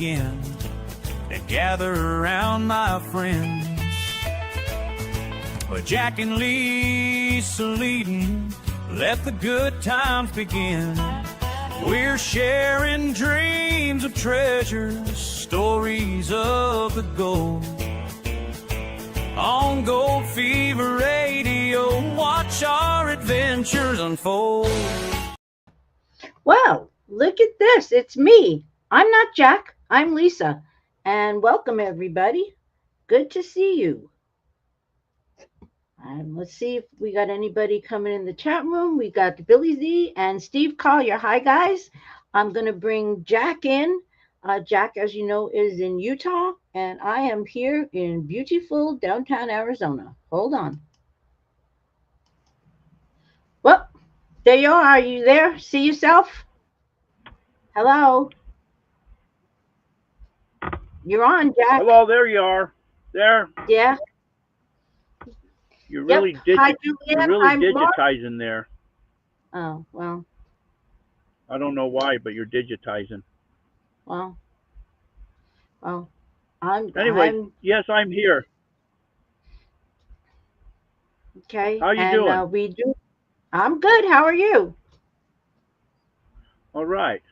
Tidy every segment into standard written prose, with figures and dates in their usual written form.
begin to gather around my friends. But Jack and Lisa leading, let the good times begin. We're sharing dreams of treasures, stories of the gold. On Gold Fever Radio, watch our adventures unfold. Well, look at this. It's me. I'm not Jack. I'm Lisa. And welcome, everybody. Good to see you. Let's see if we got anybody coming in the chat room. We got Billy Z and Steve Collier. Hi, guys. I'm going to bring Jack in. Jack, as you know, is in Utah, and I am here in beautiful downtown Arizona. Hold on. Well, there you are. Are you there? See yourself? Hello. You're on, Jack. Hello, there you are. There. Yeah. You're really, Hi, you're really digitizing there. Oh, well. I don't know why, but you're digitizing. Well, Anyway, yes, I'm here. Okay. How you doing? I'm good. How are you? All right.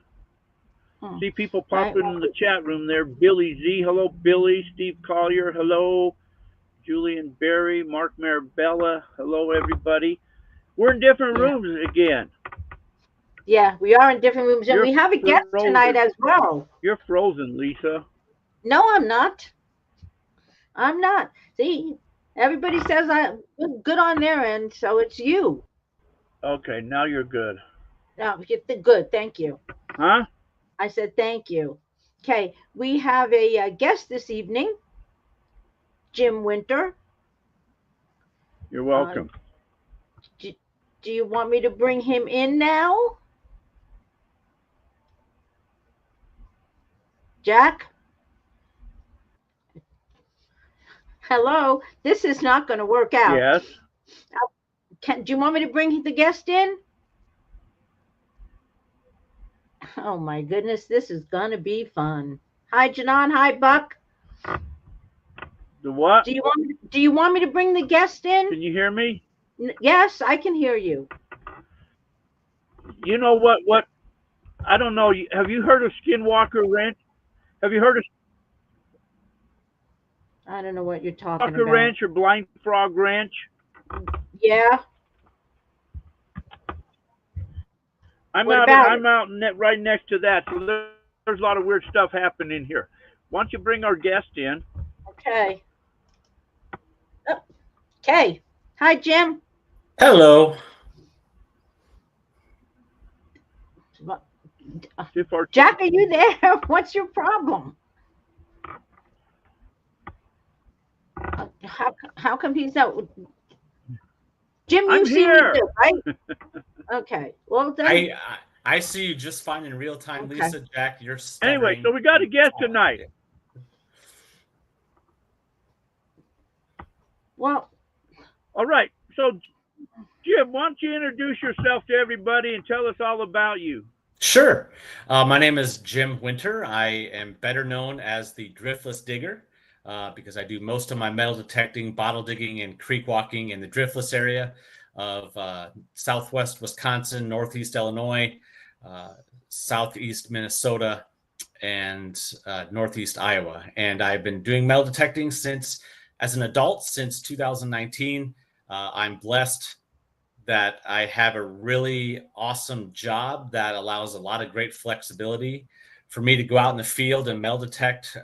See people popping in the chat room there. Billy Z, hello, Billy. Steve Collier, hello. Julian Berry, Mark Marabella, hello, everybody. We're in different rooms again. Yeah, we are in different rooms, and we have a guest tonight as well. You're frozen, Lisa. No, I'm not. I'm not. See, everybody says I'm good on their end, so it's you. Okay, now you're good. No, good. Thank you. Huh? I said thank you. Okay, we have a guest this evening, Jim Winter. You're welcome. Do you want me to bring him in now? Jack? Hello, this is not going to work out. Yes. Do you want me to bring the guest in? Oh my goodness, this is going to be fun. Hi, Janon. Hi, Buck. The what? Do you want me to bring the guest in? Can you hear me? Yes, I can hear you. You know what? I don't know. Have you heard of Skinwalker Ranch? Have you heard of I don't know what you're talking about. Skinwalker Ranch or Blind Frog Ranch? Yeah. I'm out right next to that. So there's a lot of weird stuff happening here. Why don't you bring our guest in? Okay. Okay. Hi, Jim. Hello. Jack, are you there? What's your problem? How come he's not? Jim, you see me too, right? Okay. Well, then. I see you just fine in real time, okay. Lisa. Jack, you're stuttering. Anyway, so we got a guest tonight. Well. All right. So, Jim, why don't you introduce yourself to everybody and tell us all about you? Sure. My name is Jim Winter. I am better known as the Driftless Digger because I do most of my metal detecting, bottle digging, and creek walking in the driftless area of southwest Wisconsin, northeast Illinois, southeast Minnesota, and northeast Iowa. And I've been doing metal detecting as an adult since 2019. I'm blessed that I have a really awesome job that allows a lot of great flexibility for me to go out in the field and metal detect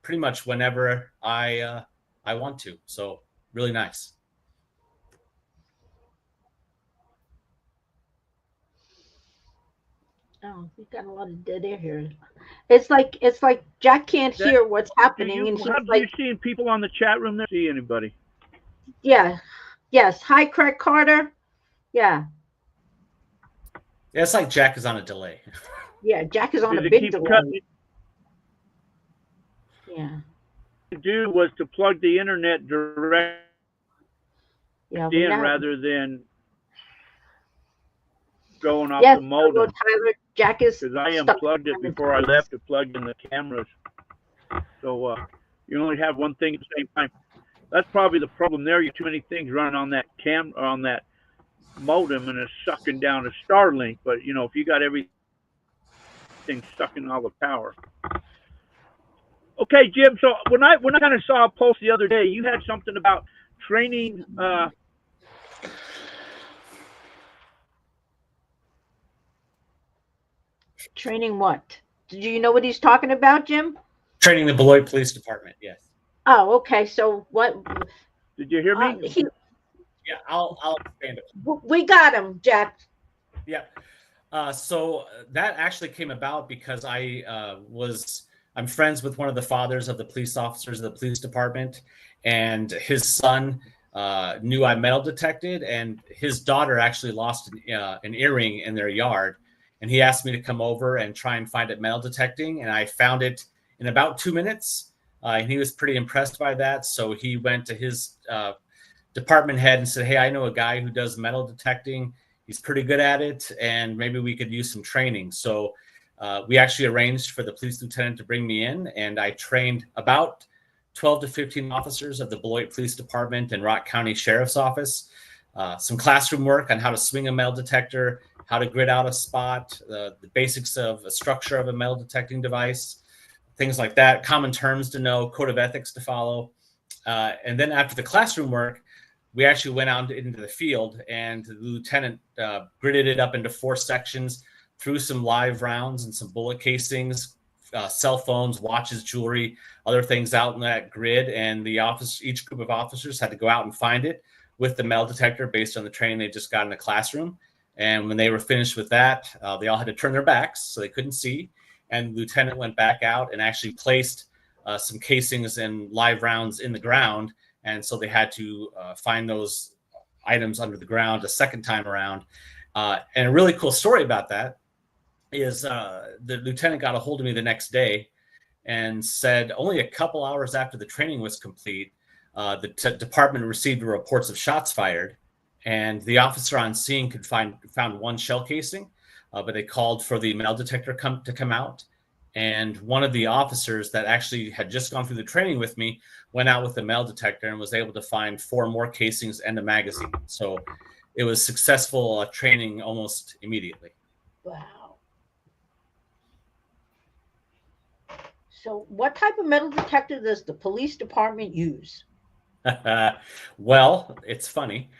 pretty much whenever I want to. So really nice. Oh, we got a lot of dead air here. It's like Jack can't hear what's happening. Have you seen people on the chat room there? See anybody? Yeah. Yes. Hi, Craig Carter. Yeah. Yeah, it's like Jack is on a delay. Yeah, Jack is on a big delay. Yeah. What to do was to plug the internet direct in rather than. going off Yes, the modem. Tyler. Jack is Because I stuck unplugged it on the before I device. left to plug in the cameras. So you only have one thing at the same time. That's probably the problem there. You have too many things running on that modem, and it's sucking down the Starlink. But you know, if you got everything sucking all the power. Okay, Jim. So when I kind of saw a post the other day, you had something about training. Training what? Do you know what he's talking about, Jim? Training the Beloit Police Department. Yes. Oh, okay. So what? Did you hear me? Yeah, I'll expand it. We got him, Jack. Yeah. So that actually came about because I'm friends with one of the fathers of the police officers of the police department, and his son knew I metal detected, and his daughter actually lost an earring in their yard, and he asked me to come over and try and find it metal detecting, and I found it in about 2 minutes, and he was pretty impressed by that. So he went to his department head and said, "Hey, I know a guy who does metal detecting. He's pretty good at it, and maybe we could use some training." So we actually arranged for the police lieutenant to bring me in, and I trained about 12 to 15 officers of the Beloit Police Department and Rock County Sheriff's Office. Some classroom work on how to swing a metal detector, how to grid out a spot, the basics of a structure of a metal detecting device, things like that, common terms to know, code of ethics to follow. And then after the classroom work, we actually went out into the field, and the lieutenant gridded it up into 4 sections, threw some live rounds and some bullet casings, cell phones, watches, jewelry, other things out in that grid. And each group of officers had to go out and find it with the metal detector based on the training they just got in the classroom. And when they were finished with that, they all had to turn their backs so they couldn't see. And the lieutenant went back out and actually placed some casings and live rounds in the ground. And so they had to find those items under the ground a second time around. And a really cool story about that is the lieutenant got a hold of me the next day and said only a couple hours after the training was complete, the department received reports of shots fired, and the officer on scene found 1 shell casing, but they called for the metal detector to come out. And one of the officers that actually had just gone through the training with me went out with the metal detector and was able to find 4 more casings and a magazine. So it was successful training almost immediately. Wow. So what type of metal detector does the police department use? Well, it's funny.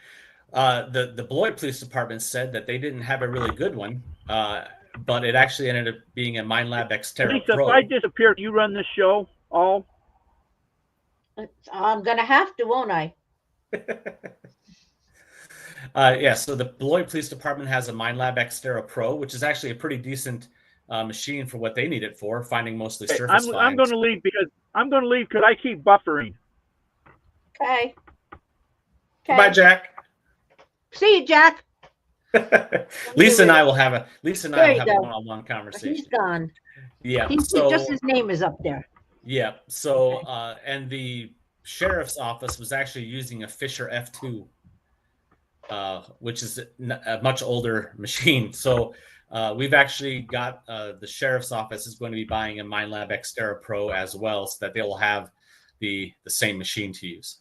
The Beloit Police Department said that they didn't have a really good one, but it actually ended up being a MindLab Xterra Lisa, Pro. if I disappear, you run this show all? I'm going to have to, won't I? Yeah, so the Beloit Police Department has a MindLab Xterra Pro, which is actually a pretty decent machine for what they need it for, finding mostly surface finds. I'm going to leave because I keep buffering. Okay. Bye, Jack. See you, Jack. Lisa and I will have a one-on-one conversation. He's gone. Yeah. Just his name is up there. Yeah. So and the sheriff's office was actually using a Fisher F2, which is a much older machine. So we've actually got the sheriff's office is going to be buying a MindLab Xterra Pro as well, so that they will have the same machine to use.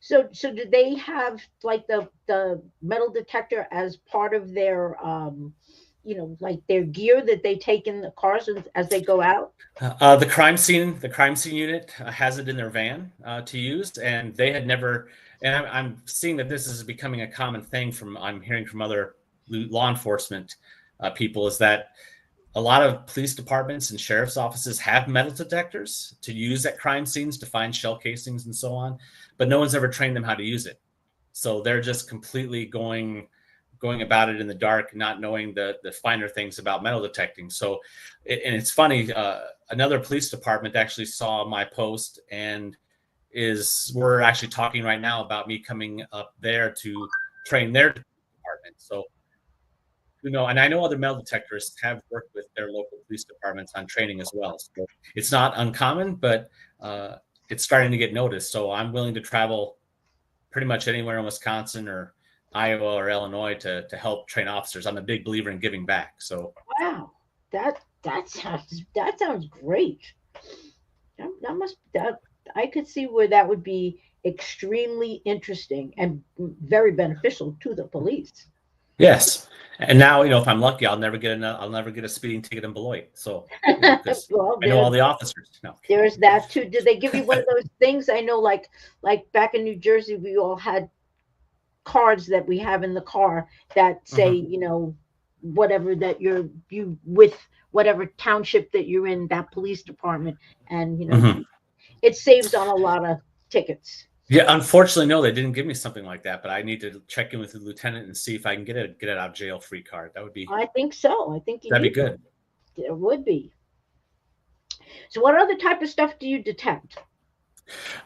So do they have like the metal detector as part of their like their gear that they take in the cars as they go out? The crime scene unit has it in their van to use, and they had never. And I'm seeing that this is becoming a common thing I'm hearing from other law enforcement people, is that a lot of police departments and sheriff's offices have metal detectors to use at crime scenes to find shell casings and so on, but no one's ever trained them how to use it. So they're just completely going about it in the dark, not knowing the finer things about metal detecting. So, and it's funny, another police department actually saw my post and we're actually talking right now about me coming up there to train their department. So, and I know other metal detectors have worked with their local police departments on training as well. So it's not uncommon, but it's starting to get noticed. So I'm willing to travel pretty much anywhere in Wisconsin or Iowa or Illinois to help train officers. I'm a big believer in giving back. So Wow, that sounds great. That must that I could see where that would be extremely interesting and very beneficial to the police. yes, and now if I'm lucky, I'll never get a speeding ticket in Beloit. So because Well, I know all the officers. No. there's that too. Did they give you one of those things? I know, like back in New Jersey, we all had cards that we have in the car that say, whatever that you with whatever township that you're in, that police department, and it saves on a lot of tickets. Yeah, unfortunately, no, they didn't give me something like that. But I need to check in with the lieutenant and see if I can get it out of jail free card. That would be. I think so. I think that'd be good. It would be. So, what other type of stuff do you detect?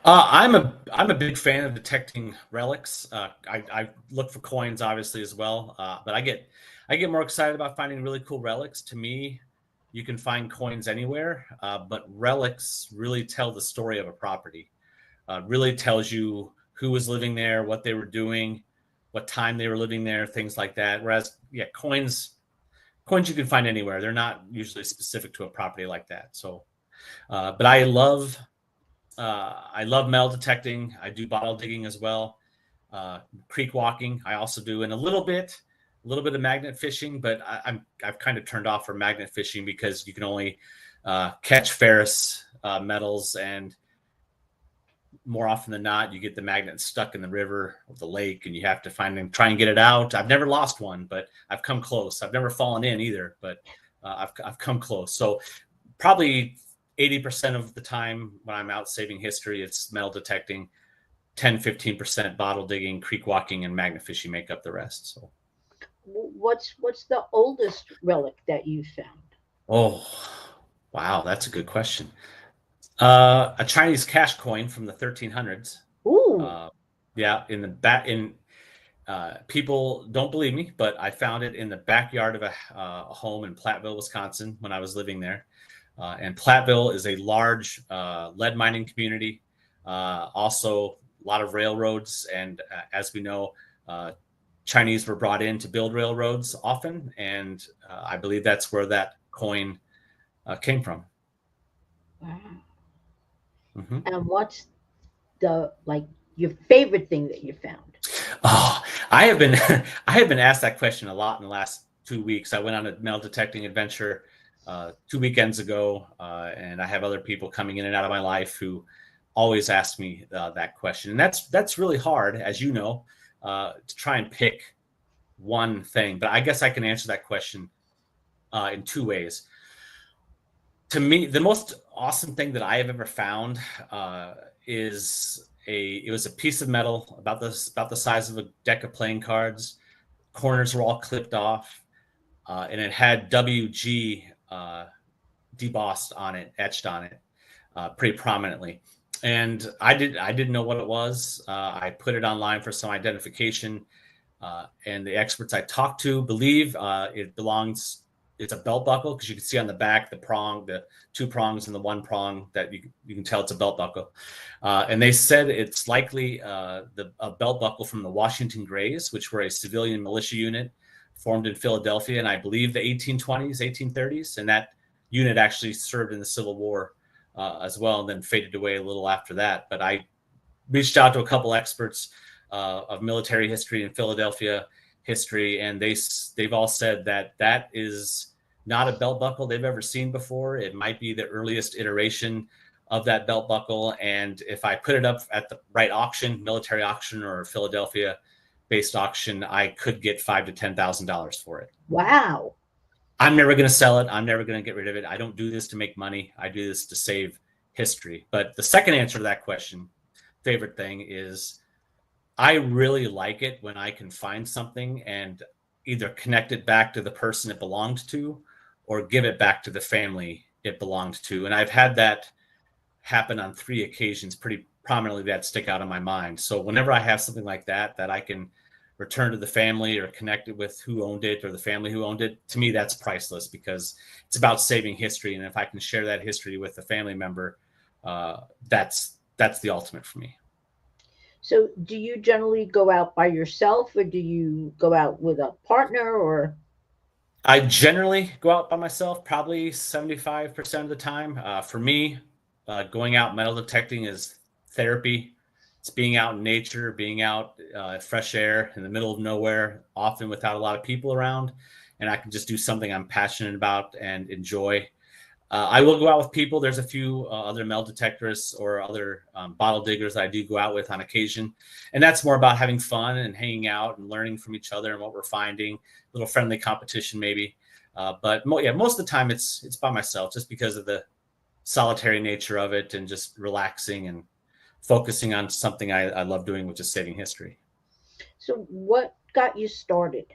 I'm a big fan of detecting relics. I look for coins, obviously, as well. But I get more excited about finding really cool relics. To me, you can find coins anywhere, but relics really tell the story of a property. Really tells you who was living there, what they were doing, what time they were living there, things like that. Whereas, coins you can find anywhere. They're not usually specific to a property like that. So, but I love metal detecting. I do bottle digging as well. Creek walking, I also do, and a little bit of magnet fishing. But I've kind of turned off for magnet fishing because you can only catch ferrous metals, and more often than not, you get the magnet stuck in the river or the lake, and you have to try and get it out. I've never lost one, but I've come close. I've never fallen in either, but I've come close. So probably 80% of the time when I'm out saving history, it's metal detecting. 10-15% bottle digging, creek walking, and magnet fishing make up the rest. So, what's the oldest relic that you found? Oh, wow, that's a good question. A Chinese cash coin from the 1300s. Ooh. People don't believe me, but I found it in the backyard of a home in Platteville, Wisconsin, when I was living there. And Platteville is a large lead mining community. Also, a lot of railroads, and as we know, Chinese were brought in to build railroads often, and I believe that's where that coin came from. Wow. Mm-hmm. And what's your favorite thing that you found? Oh, I have been asked that question a lot in the last 2 weeks. I went on a metal detecting adventure 2 weekends ago, and I have other people coming in and out of my life who always ask me that question, and that's really hard, as you know, to try and pick one thing. But I guess I can answer that question in two ways. To me, the most awesome thing that I have ever found is it was a piece of metal about the size of a deck of playing cards. Corners were all clipped off, and it had WG debossed on it, etched on it, pretty prominently. And I didn't know what it was. I put it online for some identification, and the experts I talked to believe it's a belt buckle, because you can see on the back the two prongs and the one prong that you can tell it's a belt buckle. And they said it's likely a belt buckle from the Washington Grays, which were a civilian militia unit formed in Philadelphia, and I believe the 1820s, 1830s, and that unit actually served in the Civil War as well, and then faded away a little after that. But I reached out to a couple experts of military history and Philadelphia history, and they've all said that is not a belt buckle they've ever seen before. It might be the earliest iteration of that belt buckle, and if I put it up at the right auction, military auction or Philadelphia-based auction, I could get $5,000 to $10,000 for it. Wow. I'm never going to sell it. I'm never going to get rid of it. I don't do this to make money. I do this to save history. But the second answer to that question, favorite thing, is I really like it when I can find something and either connect it back to the person it belonged to or give it back to the family it belonged to. And I've had that happen on 3 occasions pretty prominently that stick out in my mind. So whenever I have something like that I can return to the family or connect it with who owned it or the family who owned it, to me, that's priceless, because it's about saving history. And if I can share that history with a family member, that's the ultimate for me. So do you generally go out by yourself, or do you go out with a partner, or? I generally go out by myself, probably 75% of the time. For me, going out metal detecting is therapy. It's being out in nature, being out fresh air in the middle of nowhere, often without a lot of people around, and I can just do something I'm passionate about and enjoy. I will go out with people. There's a few other metal detectors or other bottle diggers that I do go out with on occasion. And that's more about having fun and hanging out and learning from each other and what we're finding, a little friendly competition maybe. But most of the time it's by myself, just because of the solitary nature of it and just relaxing and focusing on something I love doing, which is saving history. So what got you started?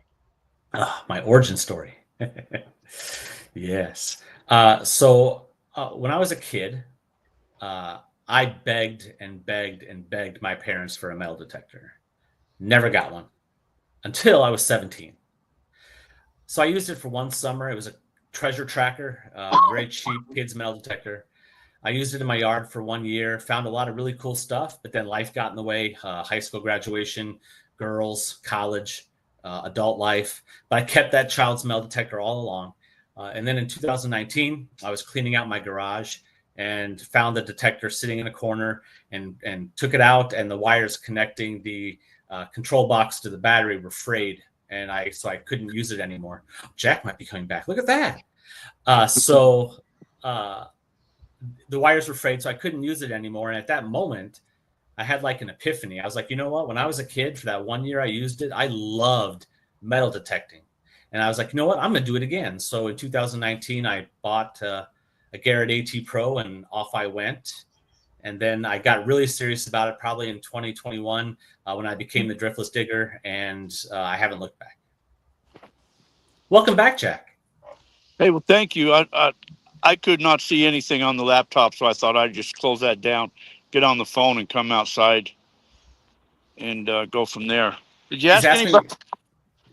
My origin story. Yes. When I was a kid, I begged and begged and begged my parents for a metal detector. Never got one until I was 17. So I used it for one summer. It was a treasure tracker, very cheap kids metal detector. I used it in my yard for 1 year, found a lot of really cool stuff, but then life got in the way, high school graduation, girls, college, adult life. But I kept that child's metal detector all along. And then in 2019, I was cleaning out my garage and found the detector sitting in a corner and took it out, and the wires connecting the control box to the battery were frayed. And so I couldn't use it anymore. Jack might be coming back. Look at that. The wires were frayed, so I couldn't use it anymore. And at that moment, I had like an epiphany. I was like, you know what? When I was a kid, for that 1 year I used it, I loved metal detecting. And I was like, you know what? I'm going to do it again. So in 2019, I bought a Garrett AT Pro, and off I went. And then I got really serious about it probably in 2021 when I became the Driftless Digger, and I haven't looked back. Welcome back, Jack. Hey, well, thank you. I could not see anything on the laptop, so I thought I'd just close that down, get on the phone, and come outside and go from there. Did you ask anybody?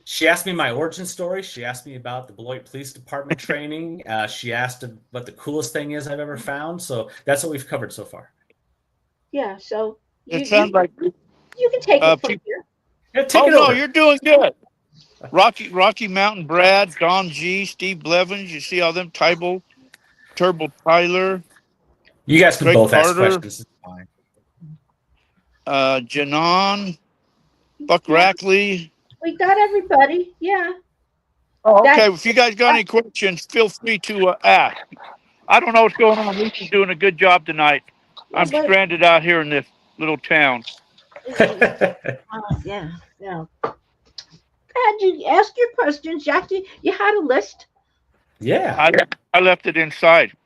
She asked me my origin story. She asked me about the Beloit Police Department training. She asked what the coolest thing is I've ever found. So that's what we've covered so far. Yeah, so It sounds like you can take it from here. Yeah, take it no, over. you're doing good. Rocky Mountain Brad, Don G, Steve Blevins. You see all them Turbo Tyler. You guys can Greg both ask Carter, questions. It's fine. Janon, Buck Rackley. We got everybody. Yeah. Oh, okay. If you guys got any questions, feel free to ask. I don't know what's going on. Lisa's doing a good job tonight. I'm stranded out here in this little town. Yeah. Had you ask your questions, Jack? You had a list. Yeah. I left it inside.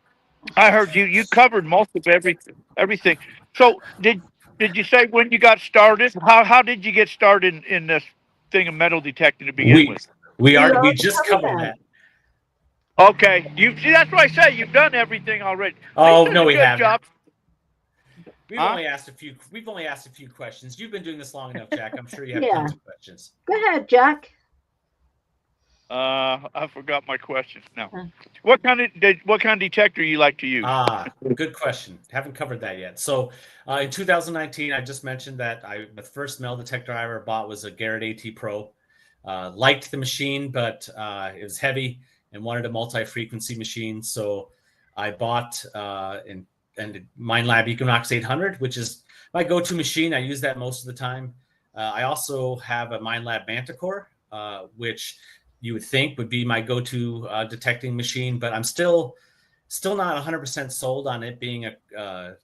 I heard you covered most of everything. So did you say when you got started? How did you get started in this thing of metal detecting to begin with? We just covered that. Okay, you see, that's what I say. You've done everything already. Oh no, we haven't. Job. We've only asked a few questions. You've been doing this long enough, Jack. I'm sure you have tons of questions. Go ahead, Jack. I forgot my question now. What kind of detector you like to use? Good question. Haven't covered that yet. So in 2019, I just mentioned that the first metal detector I ever bought was a Garrett AT Pro. Liked the machine, but it was heavy and wanted a multi-frequency machine. So I bought and MindLab Equinox 800, which is my go-to machine. I use that most of the time. I also have a MindLab Manticore, which you would think would be my go-to detecting machine, but I'm still not 100% sold on it being a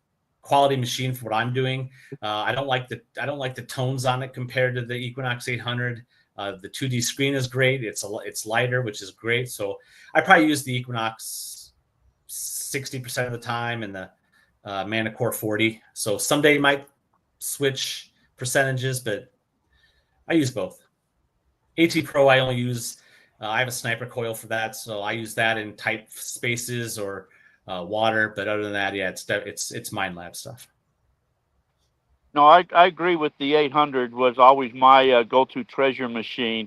quality machine for what I'm doing. I don't like the tones on it compared to the Equinox 800. The 2D screen is great. It's lighter, which is great. So I probably use the Equinox 60% of the time and the Manticore 40. So someday you might switch percentages, but I use both. AT Pro I only use. I have a sniper coil for that, so I use that in tight spaces or water. But other than that, yeah, it's MindLab stuff. No, I agree with the 800 was always my go-to treasure machine,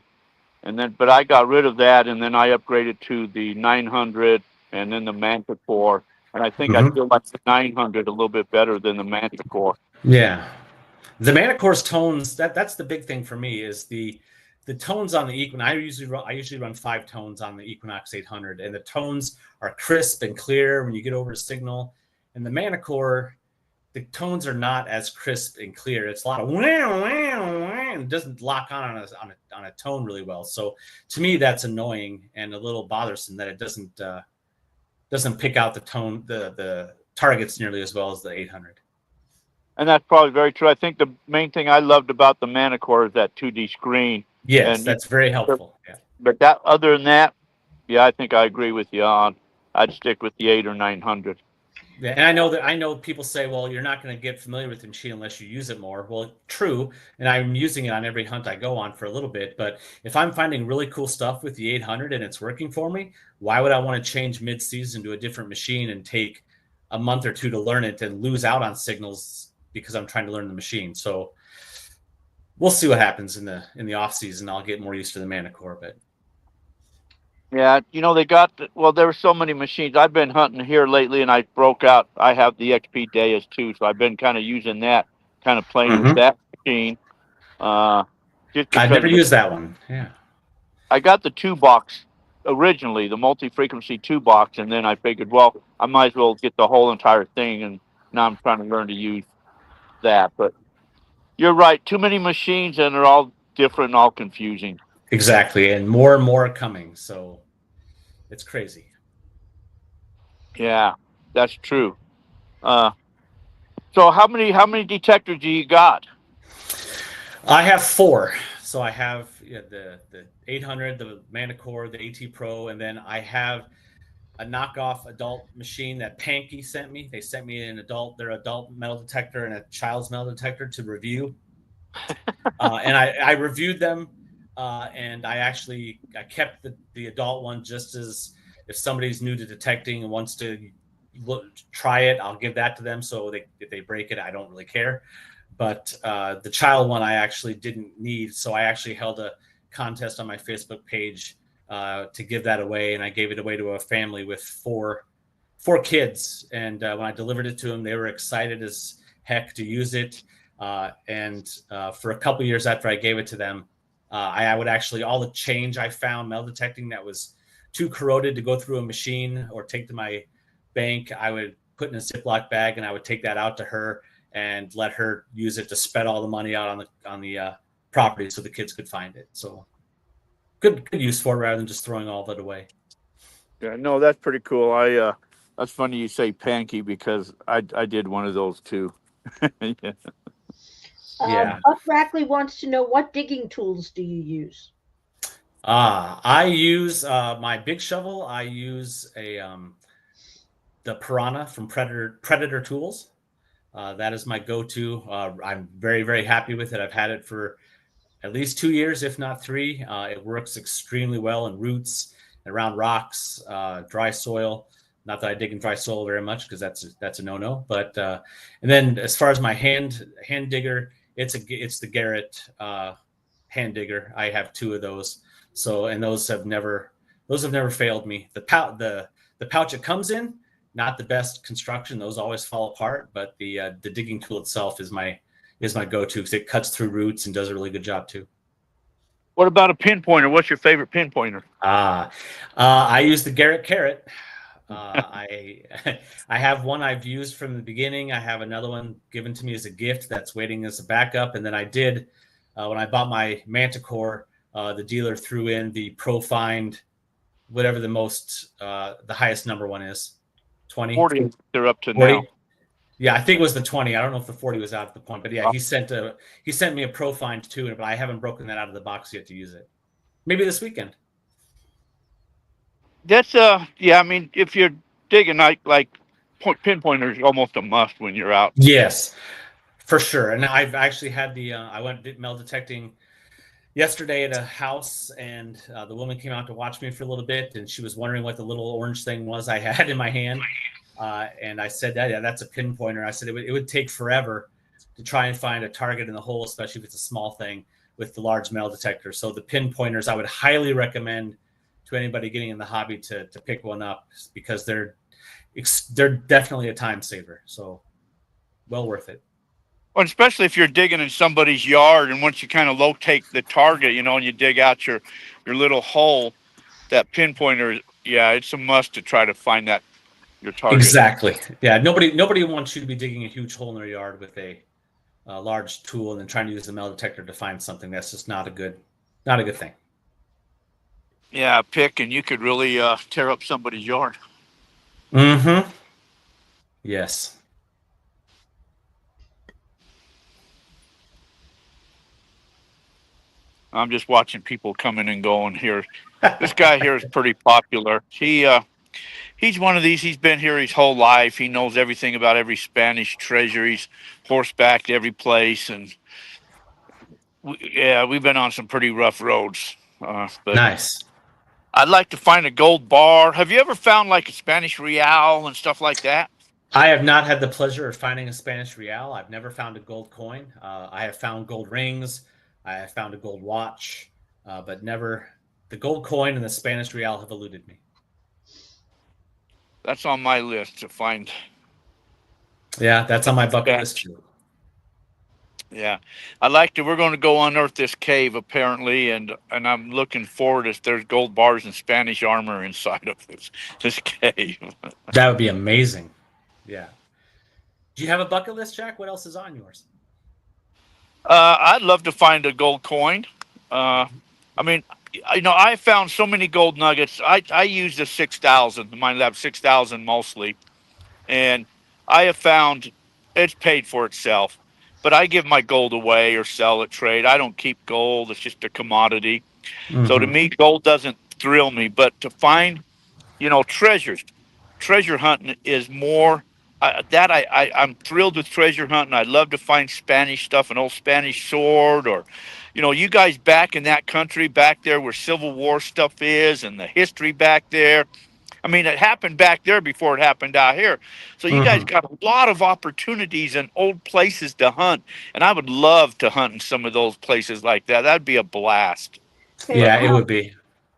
but I got rid of that, and then I upgraded to the 900 and then the Manticore, and I think I feel like the 900 a little bit better than the Manticore. Yeah. The Manicore's tones, that's the big thing for me, is the tones on the Equinox. I usually run 5 tones on the Equinox 800, and the tones are crisp and clear when you get over a signal. And the Manicore, the tones are not as crisp and clear. It's a lot of wow, wow, wow, and doesn't lock on a tone really well. So to me, that's annoying and a little bothersome that it doesn't pick out the tone, the targets nearly as well as the 800. And that's probably very true. I think the main thing I loved about the Manicore is that 2D screen. Yes, and that's very helpful. Yeah. But that, other than that, yeah, I think I agree with you on. I'd stick with the 8 or 900. Yeah, and I know people say, well, you're not going to get familiar with the machine unless you use it more. Well, true, and I'm using it on every hunt I go on for a little bit. But if I'm finding really cool stuff with the 800 and it's working for me, why would I want to change mid-season to a different machine and take a month or 2 to learn it and lose out on signals because I'm trying to learn the machine? So we'll see what happens in the off season. I'll get more used to the Manicore, but yeah, there were so many machines. I've been hunting here lately, and I broke out. I have the XP Deus too, so I've been kind of using that, kind of playing with that machine. Just I've never used that one. Yeah, I got the 2-box originally, the multi-frequency 2-box, and then I figured, well, I might as well get the whole entire thing, and now I'm trying to learn to use that. But you're right, too many machines, and they're all different and all confusing. exactly, and more are coming, so it's crazy. Yeah, that's true. So how many detectors do you got? I have 4. So I have the 800, the Manicore, the AT Pro, and then I have a knockoff adult machine that Pankey sent me. They sent me their adult metal detector and a child's metal detector to review. And I reviewed them, and I kept the adult one just as if somebody's new to detecting and wants to try it, I'll give that to them. So if they break it, I don't really care. But the child one I actually didn't need, so I actually held a contest on my Facebook page to give that away, and I gave it away to a family with four kids. And when I delivered it to them, they were excited as heck to use it. And for a couple years after I gave it to them, I would actually, all the change I found metal detecting that was too corroded to go through a machine or take to my bank, I would put in a Ziploc bag, and I would take that out to her and let her use it to spend all the money out on the property so the kids could find it. So good use for it rather than just throwing all of it away. Yeah, no, that's pretty cool. That's funny you say Pankey because I did one of those too. Yeah. Buck Rackley wants to know, what digging tools do you use? I use my big shovel. I use the Piranha from Predator Tools. That is my go-to. I'm very, very happy with it. I've had it for at least 2 years, if not 3. It works extremely well in roots, around rocks, dry soil. Not that I dig in dry soil very much because that's a no-no. But and then as far as my hand digger, it's the Garrett hand digger. I have 2 of those. So, and those have never failed me. The pouch it comes in, not the best construction. Those always fall apart. But the digging tool itself is my go-to because it cuts through roots and does a really good job too. What about a pinpointer? What's your favorite pinpointer? I use the Garrett Carrot. I have one I've used from the beginning. I have another one given to me as a gift that's waiting as a backup. And then I did, when I bought my Manticore, the dealer threw in the ProFind, whatever the highest number one is, 20? 40. They're up to 40? now. Yeah, I think it was the 20. I don't know if the 40 was out at the point, but yeah, he sent me a ProFind too, but I haven't broken that out of the box yet to use it. Maybe this weekend. That's yeah. I mean, if you're digging, like pinpointer is almost a must when you're out. Yes, for sure. And I've actually had I went metal detecting yesterday at a house, and the woman came out to watch me for a little bit, and she was wondering what the little orange thing was I had in my hand. And I said, yeah, that's a pinpointer. I said it would take forever to try and find a target in the hole, especially if it's a small thing with the large metal detector. So the pinpointers, I would highly recommend to anybody getting in the hobby to pick one up because they're definitely a time saver. So well worth it. Well, especially if you're digging in somebody's yard, and once you kind of locate the target, and you dig out your little hole, that pinpointer, yeah, it's a must to try to find that your target. Exactly. Yeah. Nobody wants you to be digging a huge hole in their yard with a large tool and then trying to use the metal detector to find something. That's just not a good thing. Yeah, pick, and you could really tear up somebody's yard. Mm-hmm. Yes. I'm just watching people coming and going here. This guy here is pretty popular. He's one of these. He's been here his whole life. He knows everything about every Spanish treasure. He's horseback to every place, and we've been on some pretty rough roads. But Nice. I'd like to find a gold bar. Have you ever found like a Spanish real and stuff like that? I have not had the pleasure of finding a Spanish real. I've never found a gold coin. I have found gold rings. I have found a gold watch, but never the gold coin and the Spanish real have eluded me. That's on my list to find. Yeah, that's on my bucket list too. Yeah, we're going to go unearth this cave apparently, and I'm looking forward if there's gold bars and Spanish armor inside of this cave. That would be amazing. Yeah. Do you have a bucket list, Jack? What else is on yours? I'd love to find a gold coin. I mean, I found so many gold nuggets. I use the 6,000, mine have 6,000 mostly, and I have found it's paid for itself. But I give my gold away or sell it, trade. I don't keep gold. It's just a commodity. Mm-hmm. So to me, gold doesn't thrill me. But to find, treasures, treasure hunting is more. I'm thrilled with treasure hunting. I love to find Spanish stuff, an old Spanish sword, or, you guys back in that country, back there where Civil War stuff is, and the history back there. I mean, it happened back there before it happened out here. So you guys got a lot of opportunities and old places to hunt. And I would love to hunt in some of those places like that. That'd be a blast. Okay, yeah, it would be.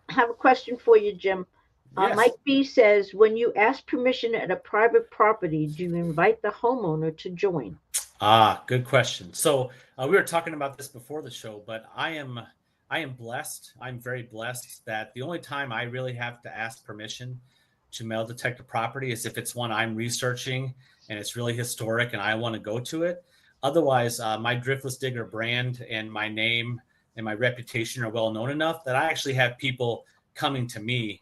I have a question for you, Jim. Yes. Mike B says, when you ask permission at a private property, do you invite the homeowner to join? Good question. So we were talking about this before the show, but I am blessed. I'm very blessed that the only time I really have to ask permission to metal detect a property is if it's one I'm researching and it's really historic and I want to go to it. Otherwise, my Driftless Digger brand and my name and my reputation are well known enough that I actually have people coming to me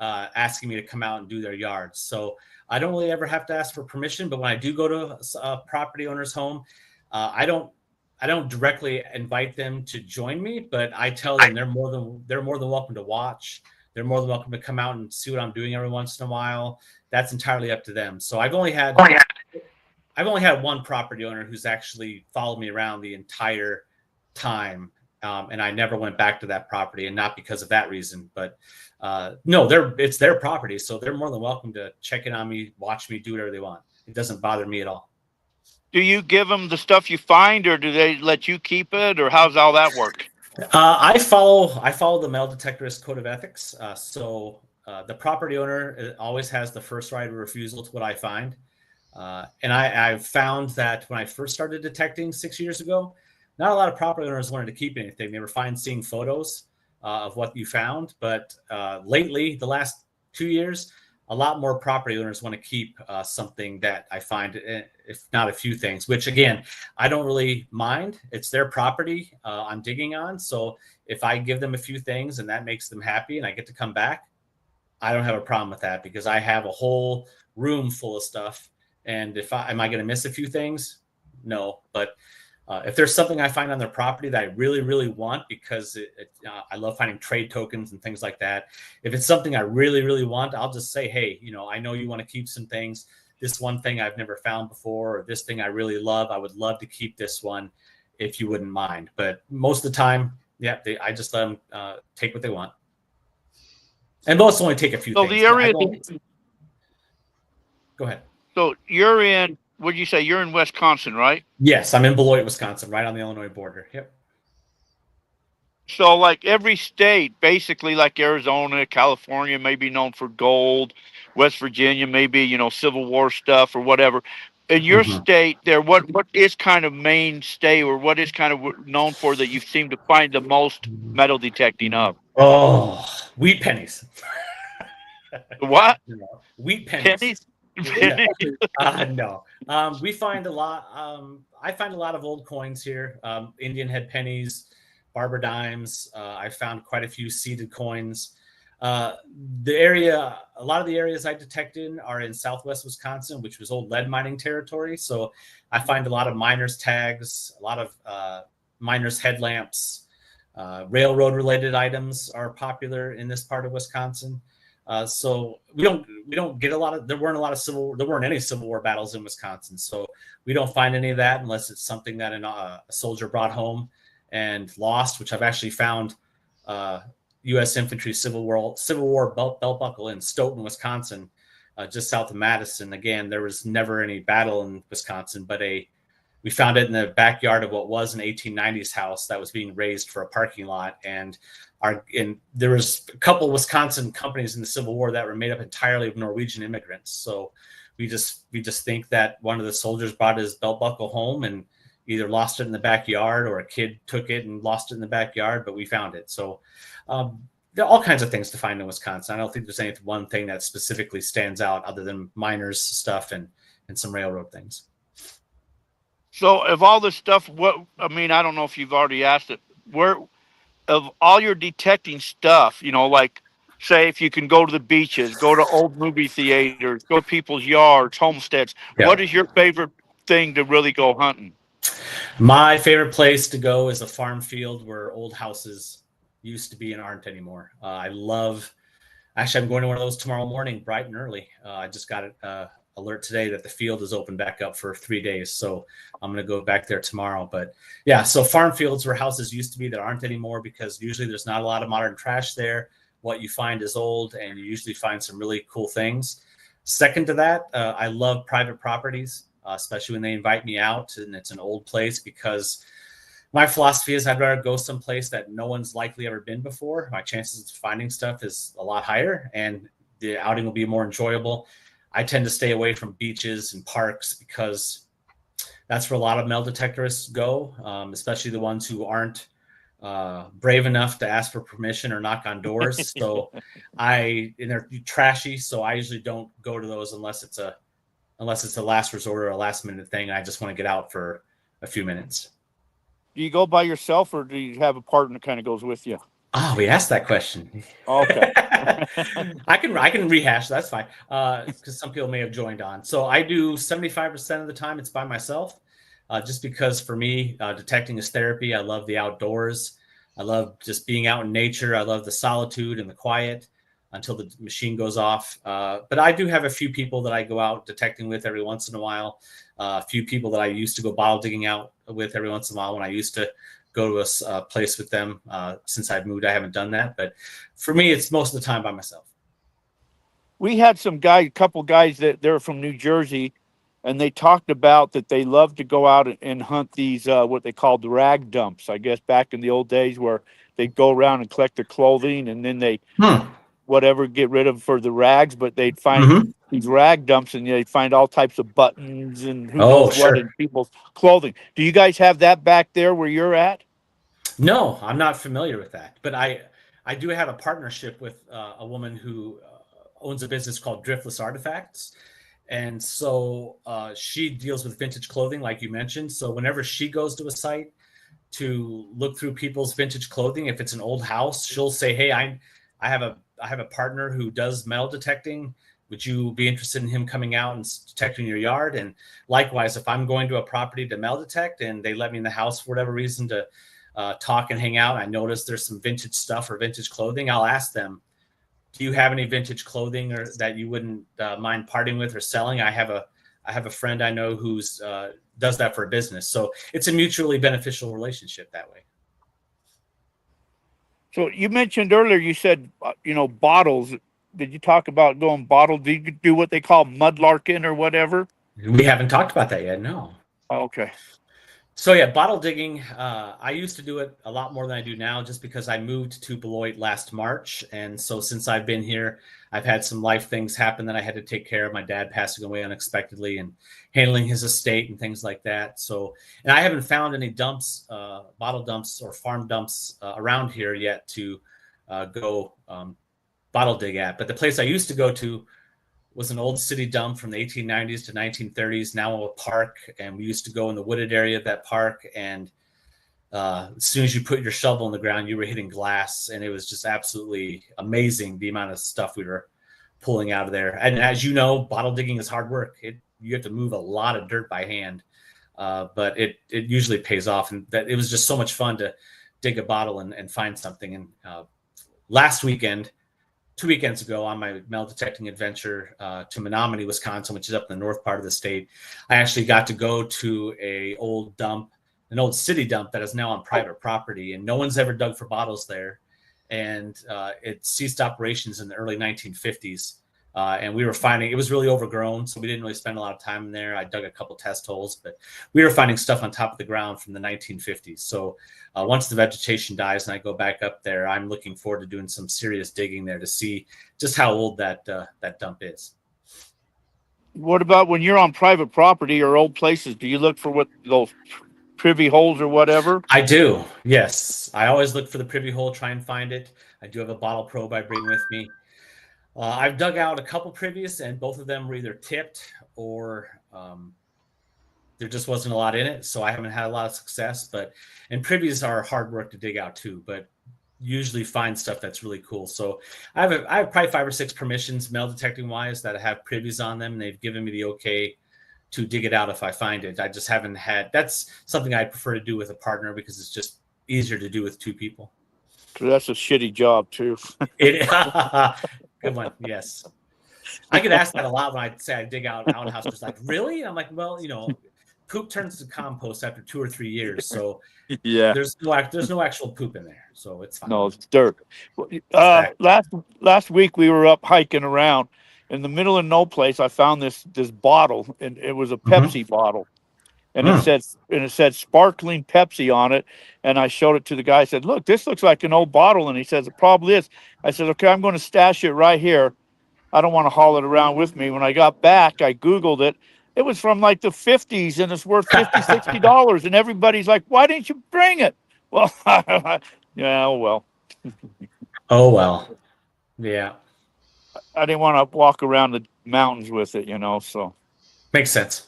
asking me to come out and do their yards. So I don't really ever have to ask for permission, but when I do go to a property owner's home, I don't directly invite them to join me, but I tell them they're more than welcome to watch. They're more than welcome to come out and see what I'm doing every once in a while. That's entirely up to them. So I've only had one property owner who's actually followed me around the entire time, and I never went back to that property, and not because of that reason. But no, it's their property, so they're more than welcome to check in on me, watch me, do whatever they want. It doesn't bother me at all. Do you give them the stuff you find, or do they let you keep it, or how's all that work? I follow the metal detectorist code of ethics. So the property owner always has the first right of refusal to what I find. And I've found that when I first started detecting 6 years ago, not a lot of property owners wanted to keep anything. They were fine seeing photos of what you found. But lately, the last 2 years, a lot more property owners want to keep something that I find, if not a few things, which again, I don't really mind. It's their property I'm digging on. So if I give them a few things and that makes them happy and I get to come back, I don't have a problem with that because I have a whole room full of stuff. And am I going to miss a few things? No, but if there's something I find on their property that I really, really want, because I love finding trade tokens and things like that. If it's something I really, really want, I'll just say, hey, I know you want to keep some things. This one thing I've never found before, or this thing I really love, I would love to keep this one if you wouldn't mind. But most of the time, yeah, I just let them take what they want. And most only take a few things. The area. Go ahead. So you're in. What did you say? You're in Wisconsin, right? Yes, I'm in Beloit, Wisconsin, right on the Illinois border. Yep. So like every state, basically like Arizona, California may be known for gold. West Virginia, maybe, Civil War stuff or whatever. in your state there, what is kind of mainstay, or what is kind of known for that you seem to find the most metal detecting of? Oh, wheat pennies. What? No, wheat pennies. Pennies? No, no. We find a lot. I find a lot of old coins here. Indian head pennies, barber dimes. I found quite a few seeded coins. A lot of the areas I detect in are in Southwest Wisconsin, which was old lead mining territory. So I find a lot of miners' tags, a lot of miners' headlamps, railroad related items are popular in this part of Wisconsin. So we don't get a lot of, there weren't any Civil War battles in Wisconsin. So we don't find any of that unless it's something that a soldier brought home and lost, which I've actually found U.S. Infantry Civil War belt buckle in Stoughton, Wisconsin, just south of Madison. Again, there was never any battle in Wisconsin, but we found it in the backyard of what was an 1890s house that was being raised for a parking lot. And there was a couple of Wisconsin companies in the Civil War that were made up entirely of Norwegian immigrants. So we just think that one of the soldiers brought his belt buckle home and either lost it in the backyard, or a kid took it and lost it in the backyard, but we found it. So there are all kinds of things to find in Wisconsin. I don't think there's any one thing that specifically stands out other than miners stuff and some railroad things. So of all this stuff, I don't know if you've already asked it, where of all your detecting stuff, like say if you can go to the beaches, go to old movie theaters, go to people's yards, homesteads, What is your favorite thing to really go hunting? My favorite place to go is a farm field where old houses used to be and aren't anymore. Actually, I'm going to one of those tomorrow morning, bright and early. I just got an alert today that the field is open back up for 3 days. So I'm going to go back there tomorrow. But yeah, so farm fields where houses used to be that aren't anymore, because usually there's not a lot of modern trash there. What you find is old, and you usually find some really cool things. Second to that, I love private properties, especially when they invite me out and it's an old place, because my philosophy is I'd rather go someplace that no one's likely ever been before. My chances of finding stuff is a lot higher, and the outing will be more enjoyable. I tend to stay away from beaches and parks because that's where a lot of metal detectorists go, especially the ones who aren't brave enough to ask for permission or knock on doors. So and they're trashy. So I usually don't go to those unless it's a last resort or a last minute thing. I just want to get out for a few minutes. Do you go by yourself, or do you have a partner that kind of goes with you? Oh, we asked that question. Okay. I can rehash. That's fine. Because some people may have joined on. So I do 75% of the time it's by myself, just because for me, detecting is therapy. I love the outdoors. I love just being out in nature. I love the solitude and the quiet until the machine goes off. But I do have a few people that I go out detecting with every once in a while. A few people that I used to go bottle digging out with every once in a while when I used to go to a place with them. Since I've moved, I haven't done that. But for me, it's most of the time by myself. We had a couple guys that they're from New Jersey, and they talked about that they love to go out and hunt these, what they called the rag dumps, I guess, back in the old days, where they'd go around and collect their clothing, and then they get rid of for the rags, but they'd find these rag dumps, and they'd find all types of buttons and who knows what in people's clothing. Do you guys have that back there where you're at? No, I'm not familiar with that, but I do have a partnership with a woman who owns a business called Driftless Artifacts. And so she deals with vintage clothing, like you mentioned. So whenever she goes to a site to look through people's vintage clothing, if it's an old house, she'll say, hey, I have a partner who does metal detecting. Would you be interested in him coming out and detecting your yard? And likewise, if I'm going to a property to metal detect and they let me in the house for whatever reason to talk and hang out, I notice there's some vintage stuff or vintage clothing, I'll ask them, do you have any vintage clothing or that you wouldn't mind parting with or selling? I have a friend I know who's does that for a business. So it's a mutually beneficial relationship that way. So you mentioned earlier, you said, bottles. Did you talk about going bottle? Did you do what they call mudlarking or whatever? We haven't talked about that yet. No. Okay. So yeah, bottle digging. I used to do it a lot more than I do now, just because I moved to Beloit last March, and so since I've been here, I've had some life things happen that I had to take care of. My dad passing away unexpectedly, and handling his estate and things like that. So, and I haven't found any dumps, bottle dumps or farm dumps around here yet to go bottle dig at. But the place I used to go to was an old city dump from the 1890s to 1930s, now a park. And we used to go in the wooded area of that park. And as soon as you put your shovel in the ground, you were hitting glass. And it was just absolutely amazing, the amount of stuff we were pulling out of there. And as you know, bottle digging is hard work. You have to move a lot of dirt by hand, but it usually pays off. And that it was just so much fun to dig a bottle and find something. And last weekend, 2 weekends ago, on my metal detecting adventure to Menominee, Wisconsin, which is up in the north part of the state, I actually got to go to an old city dump that is now on private property, and no one's ever dug for bottles there. And it ceased operations in the early 1950s. And we were finding it was really overgrown, so we didn't really spend a lot of time in there. I dug a couple test holes, but we were finding stuff on top of the ground from the 1950s. So once the vegetation dies and I go back up there, I'm looking forward to doing some serious digging there to see just how old that dump is. What about when you're on private property or old places? Do you look for what those privy holes or whatever? I do. Yes, I always look for the privy hole, try and find it. I do have a bottle probe I bring with me. I've dug out a couple previous, and both of them were either tipped or there just wasn't a lot in it. So I haven't had a lot of success. And privies are hard work to dig out too, but usually find stuff that's really cool. So I have probably 5 or 6 permissions, metal detecting wise, that have privies on them, and they've given me the okay to dig it out if I find it. I just haven't had. That's something I prefer to do with a partner because it's just easier to do with 2 people. That's a shitty job too. Good one. Yes. I get asked that a lot when I say I dig out outhouses. Like, really? And I'm like, well, poop turns to compost after 2 or 3 years. So there's no actual poop in there. So it's fine. No, it's dirt. Last week we were up hiking around in the middle of no place. I found this bottle, and it was a Pepsi bottle. And it said sparkling Pepsi on it. And I showed it to the guy. I said, look, this looks like an old bottle. And he says, it probably is. I said, okay, I'm going to stash it right here. I don't want to haul it around with me. When I got back, I Googled it. It was from like the 50s, and it's worth $50, $60. And everybody's like, why didn't you bring it? Well, yeah, oh, well. Oh, well. Yeah. I didn't want to walk around the mountains with it, so. Makes sense.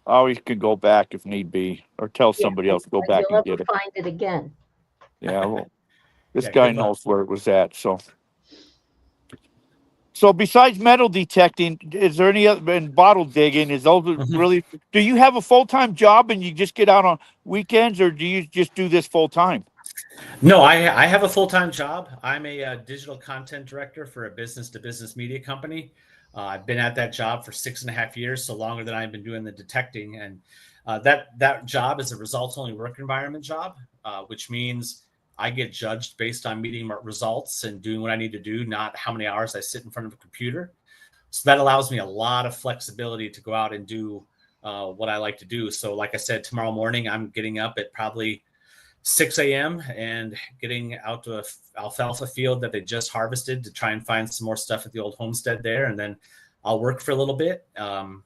Always can go back if need be, or tell somebody else to go back and get it. Find it again. Yeah, well, this guy knows where it was at. So besides metal detecting, is there any other, and bottle digging? Is those really? Do you have a full-time job and you just get out on weekends, or do you just do this full-time? No, I have a full-time job. I'm a digital content director for a business-to-business media company. I've been at that job for 6.5 years, so longer than I've been doing the detecting. And that job is a results-only work environment job, which means I get judged based on meeting results and doing what I need to do, not how many hours I sit in front of a computer. So that allows me a lot of flexibility to go out and do what I like to do. So like I said, tomorrow morning, I'm getting up at probably 6 a.m. and getting out to a alfalfa field that they just harvested to try and find some more stuff at the old homestead there. And then I'll work for a little bit. And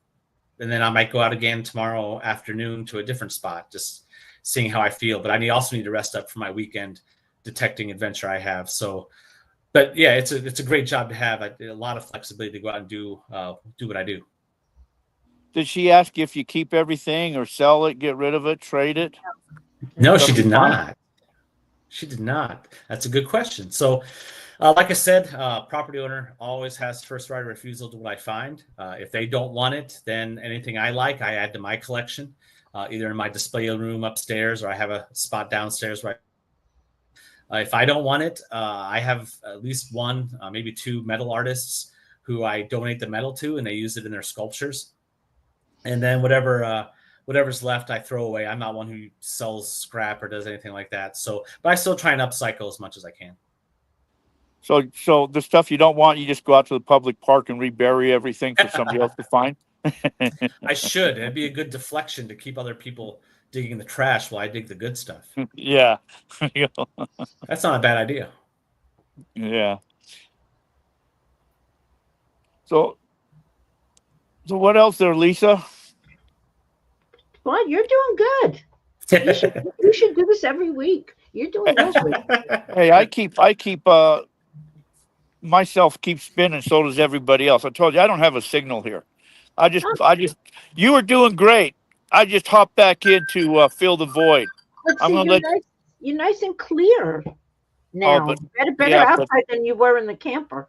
then I might go out again tomorrow afternoon to a different spot, just seeing how I feel. But I also need to rest up for my weekend detecting adventure I have. So, but yeah, it's a great job to have. A lot of flexibility to go out and do what I do. Did she ask you if you keep everything or sell it, get rid of it, trade it? No, she did not. She did not. That's a good question. So, like I said, property owner always has first right of refusal to what I find. If they don't want it, then anything I like, I add to my collection, either in my display room upstairs or I have a spot downstairs. Right. If I don't want it, I have at least 1, maybe 2 metal artists who I donate the metal to, and they use it in their sculptures. And then whatever's left, I throw away. I'm not one who sells scrap or does anything like that. So, but I still try and upcycle as much as I can. So the stuff you don't want, you just go out to the public park and rebury everything for somebody else to find. I should. It'd be a good deflection to keep other people digging the trash while I dig the good stuff. Yeah. That's not a bad idea. Yeah. So what else there, Lisa? Well, you're doing good. You should do this every week. You're doing well, sweet. Hey, I keep myself keep spinning, so does everybody else. I told you I don't have a signal here. I just you were doing great. I just hopped back in to fill the void. Let's I'm see, gonna you're nice and clear now. but Better outside than you were in the camper.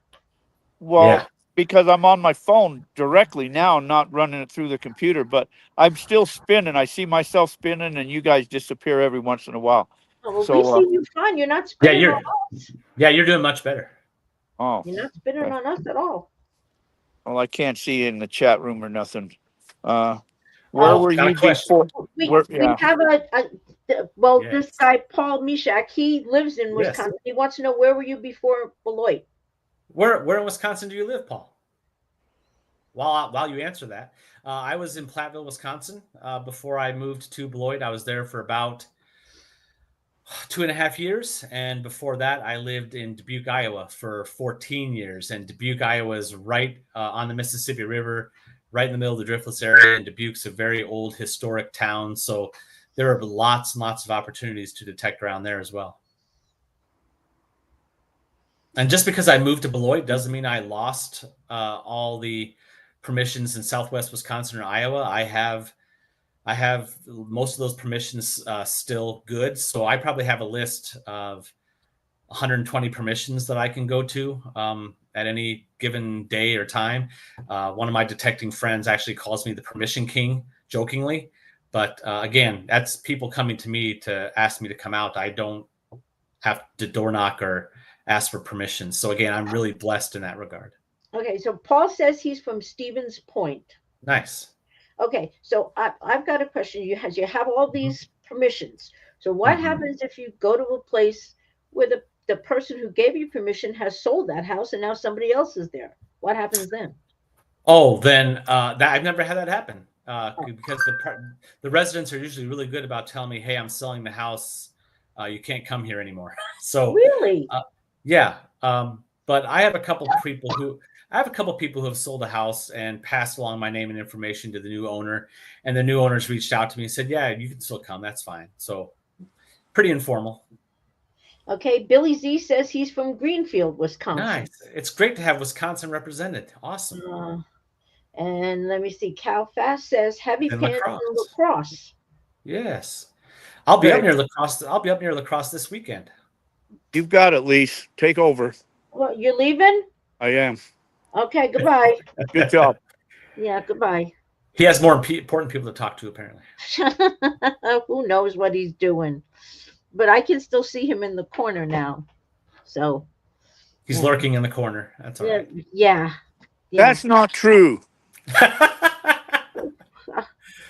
Well, because I'm on my phone directly now, not running it through the computer, but I'm still spinning. I see myself spinning, and you guys disappear every once in a while. Oh, well, So, we see you fine. You're not spinning on us. Yeah, you're doing much better. Oh, you're not spinning on us at all. Well, I can't see in the chat room or nothing. Where were you before? We have this guy Paul Mishak. He lives in Wisconsin. Yes. He wants to know, where were you before Beloit? Where in Wisconsin do you live, Paul? While you answer that, I was in Platteville, Wisconsin, before I moved to Beloit. I was there for about 2.5 years, and before that, I lived in Dubuque, Iowa, for 14 years. And Dubuque, Iowa, is right on the Mississippi River, right in the middle of the Driftless area. And Dubuque's a very old, historic town, so there are lots and lots of opportunities to detect around there as well. And just because I moved to Beloit doesn't mean I lost all the permissions in Southwest Wisconsin or Iowa. I have most of those permissions still good. So I probably have a list of 120 permissions that I can go to at any given day or time. One of my detecting friends actually calls me the permission king, jokingly. But again, that's people coming to me to ask me to come out. I don't have to door knock or ask for permission. So again, I'm really blessed in that regard. Okay, so Paul says he's from Stevens Point. Nice. Okay, so I've got a question. You have all these permissions. So what happens if you go to a place where the person who gave you permission has sold that house and now somebody else is there? What happens then? Oh, then I've never had that happen because the residents are usually really good about telling me, "Hey, I'm selling the house. You can't come here anymore." So really, yeah. But I have a couple people who have sold a house and passed along my name and information to the new owner, and the new owners reached out to me and said, "Yeah, you can still come. That's fine." So pretty informal. Okay, Billy Z says he's from Greenfield, Wisconsin. Nice. It's great to have Wisconsin represented. Awesome. And let me see. Cal Fast says Heavy Pants in La Crosse. Yes. I'll be up near La Crosse. I'll be up near La Crosse this weekend. You've got it, Lise. Take over. Well, you're leaving? I am. Okay, goodbye. Good job. Yeah, goodbye. He has more important people to talk to, apparently. Who knows what he's doing? But I can still see him in the corner now. So he's lurking in the corner. That's all right. Yeah. That's not true.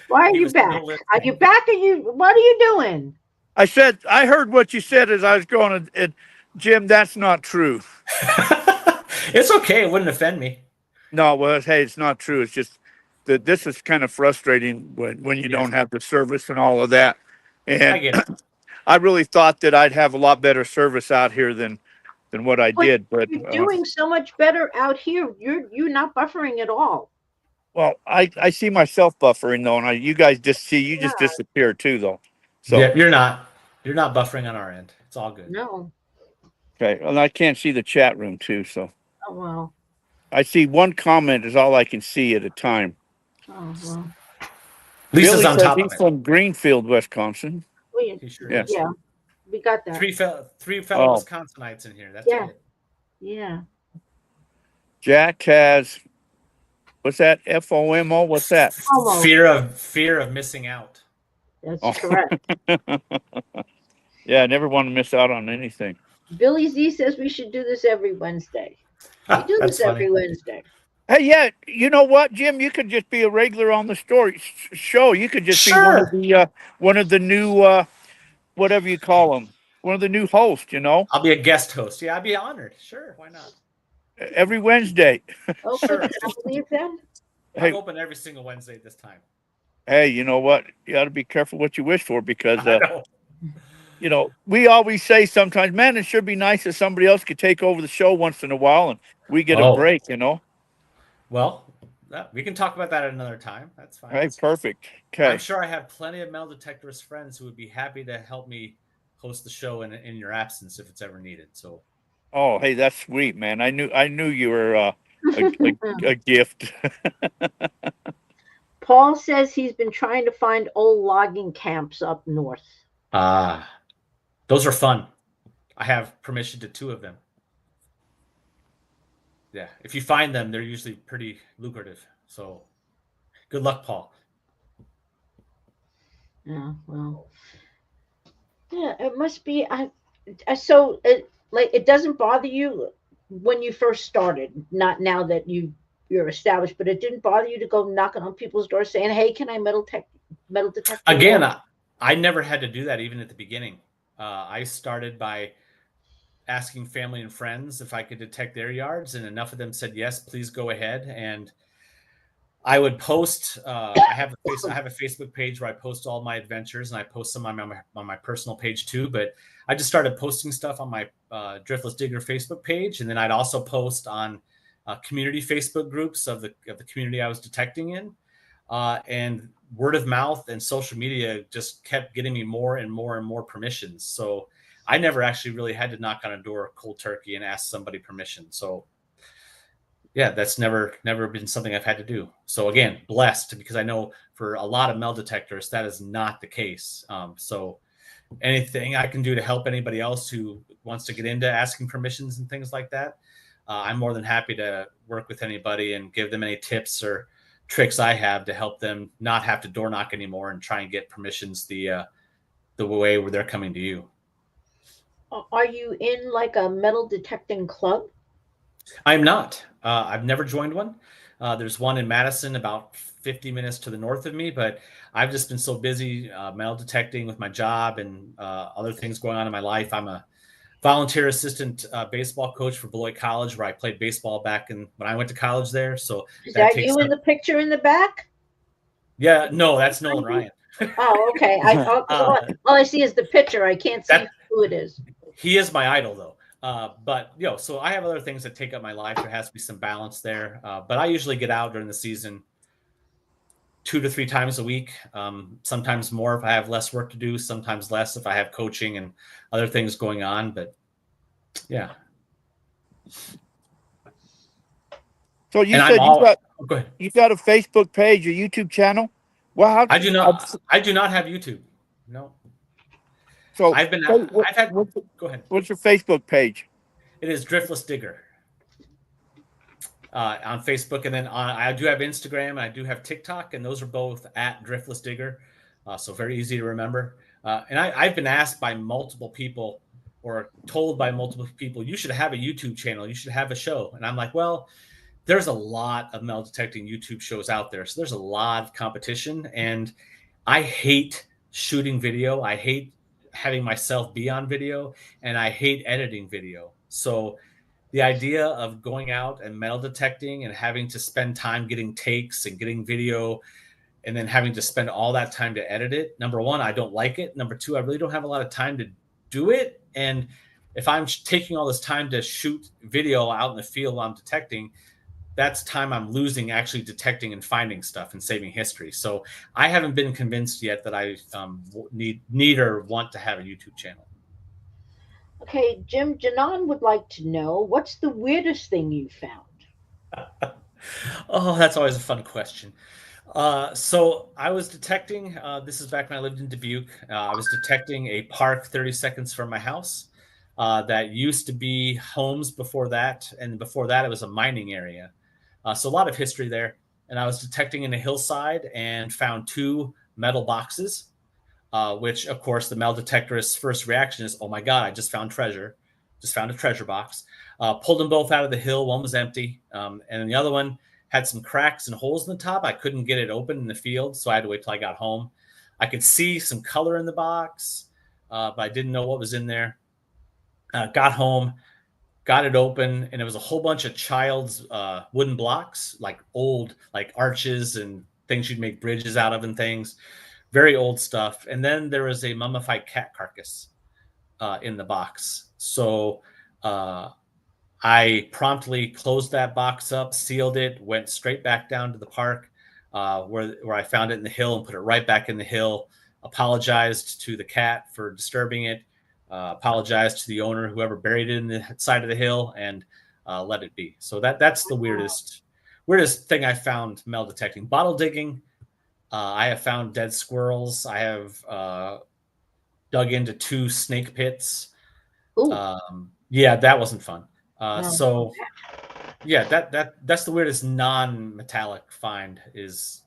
Why are you back? Are you back? What are you doing? I heard what you said as I was going, and Jim, that's not true. It's okay. It wouldn't offend me. No, well, hey, it's not true. It's just that this is kind of frustrating when you don't have the service and all of that. And I get it. I really thought that I'd have a lot better service out here than what I did. But you're doing so much better out here. You're not buffering at all. Well, I see myself buffering though, and you guys just disappear too though. So yeah, you're not buffering on our end. It's all good. No. Okay, well, I can't see the chat room too, so. Oh well. I see one comment is all I can see at a time. Oh well. Lisa's on top of it. He's from Greenfield, Wisconsin. Well, yeah. Yeah, we got that. Three fellow Wisconsinites in here. That's it. Yeah. Jack has, what's that? FOMO? What's that? Fear of missing out. That's correct. Yeah, I never want to miss out on anything. Billy Z says we should do this every Wednesday. We do this every Wednesday. Hey, yeah, you know what, Jim? You could just be a regular on the show. You could just be one of the new, whatever you call them, one of the new hosts. You know, I'll be a guest host. Yeah, I'd be honored. Sure, why not? Every Wednesday. Okay, sure. Can I believe that? I'm open every single Wednesday at this time. Hey, you know what? You got to be careful what you wish for because, I know. we always say sometimes, man, it should be nice if somebody else could take over the show once in a while and we get a Oh, break. well, we can talk about that at another time. That's fine. Hey, perfect. I'm Okay. sure I have plenty of metal detectorist friends who would be happy to help me host the show in your absence if it's ever needed. So, Oh, hey, that's sweet, man. I knew you were a gift. Paul says he's been trying to find old logging camps up north. those are fun. I have permission to 2 of them. Yeah, if you find them, they're usually pretty lucrative. So, good luck, Paul. Yeah, well, yeah, it must be. So it doesn't bother you when you first started, not now that you're established, but it didn't bother you to go knocking on people's doors saying, "Hey, can I metal detect your Again, yard?" I never had to do that even at the beginning. I started by asking family and friends if I could detect their yards, and enough of them said yes, please go ahead. And I would post. I have a Facebook page where I post all my adventures, and I post some on my personal page too. But I just started posting stuff on my Driftless Digger Facebook page, and then I'd also post on community Facebook groups of the community I was detecting in. And word of mouth and social media just kept getting me more and more and more permissions. So I never actually really had to knock on a door cold turkey and ask somebody permission. So yeah, that's never been something I've had to do. So again, blessed, because I know for a lot of metal detectors that is not the case. So anything I can do to help anybody else who wants to get into asking permissions and things like that, I'm more than happy to work with anybody and give them any tips or tricks I have to help them not have to door knock anymore and try and get permissions the way where they're coming to you. Are you in like a metal detecting club? I'm not. I've never joined one. There's one in Madison, about 50 minutes to the north of me, but I've just been so busy metal detecting with my job and other things going on in my life. I'm a volunteer assistant baseball coach for Beloit College, where I played baseball back when I went to college there. So Is that that takes you in up. the picture in the back? Yeah, no, that's Nolan Ryan. Oh, okay. All I see is the picture. I can't see That who it is. He is my idol, though. But so I have other things that take up my life. There has to be some balance there. But I usually get out during the season 2 to 3 times a week. Sometimes more if I have less work to do. Sometimes less if I have coaching and other things going on. But yeah. So you And said go ahead. you got a Facebook page, a YouTube channel. Well, I do not. I do not have YouTube. No. So I've been. what, I've had. what's, Go ahead. what's your Facebook page? It is Driftless Digger. On Facebook, and then I do have Instagram and I do have TikTok, and those are both at Driftless Digger, so very easy to remember. And I've been asked by multiple people, or told by multiple people, you should have a YouTube channel, you should have a show, and I'm like, well, there's a lot of metal detecting YouTube shows out there, so there's a lot of competition, and I hate shooting video, I hate having myself be on video, and I hate editing video. So the idea of going out and metal detecting and having to spend time getting takes and getting video and then having to spend all that time to edit it, number one, I don't like it. Number two, I really don't have a lot of time to do it. And if I'm taking all this time to shoot video out in the field while I'm detecting, that's time I'm losing actually detecting and finding stuff and saving history. So I haven't been convinced yet that I need or want to have a YouTube channel. Okay, Jim, Janan would like to know, what's the weirdest thing you found? Oh, that's always a fun question. So I was detecting, this is back when I lived in Dubuque. I was detecting a park 30 seconds from my house that used to be homes before that. And before that, it was a mining area. So a lot of history there. And I was detecting in a hillside and found 2 metal boxes, which, of course, the metal detectorist's first reaction is, oh my God, I just found treasure. Just found a treasure box. Pulled them both out of the hill. One was empty. And the other one had some cracks and holes in the top. I couldn't get it open in the field, so I had to wait till I got home. I could see some color in the box, but I didn't know what was in there. Got home, got it open, and it was a whole bunch of child's wooden blocks, like old, like arches and things you'd make bridges out of and things. Very old stuff. And then there was a mummified cat carcass in the box. So I promptly closed that box up, sealed it, went straight back down to the park where I found it in the hill and put it right back in the hill. Apologized to the cat for disturbing it. Apologized to the owner, whoever buried it in the side of the hill, and let it be. So that's the weirdest thing I found metal detecting. Bottle digging, I have found dead squirrels. I have dug into 2 snake pits. Yeah, that wasn't fun. So yeah, that's the weirdest non-metallic find is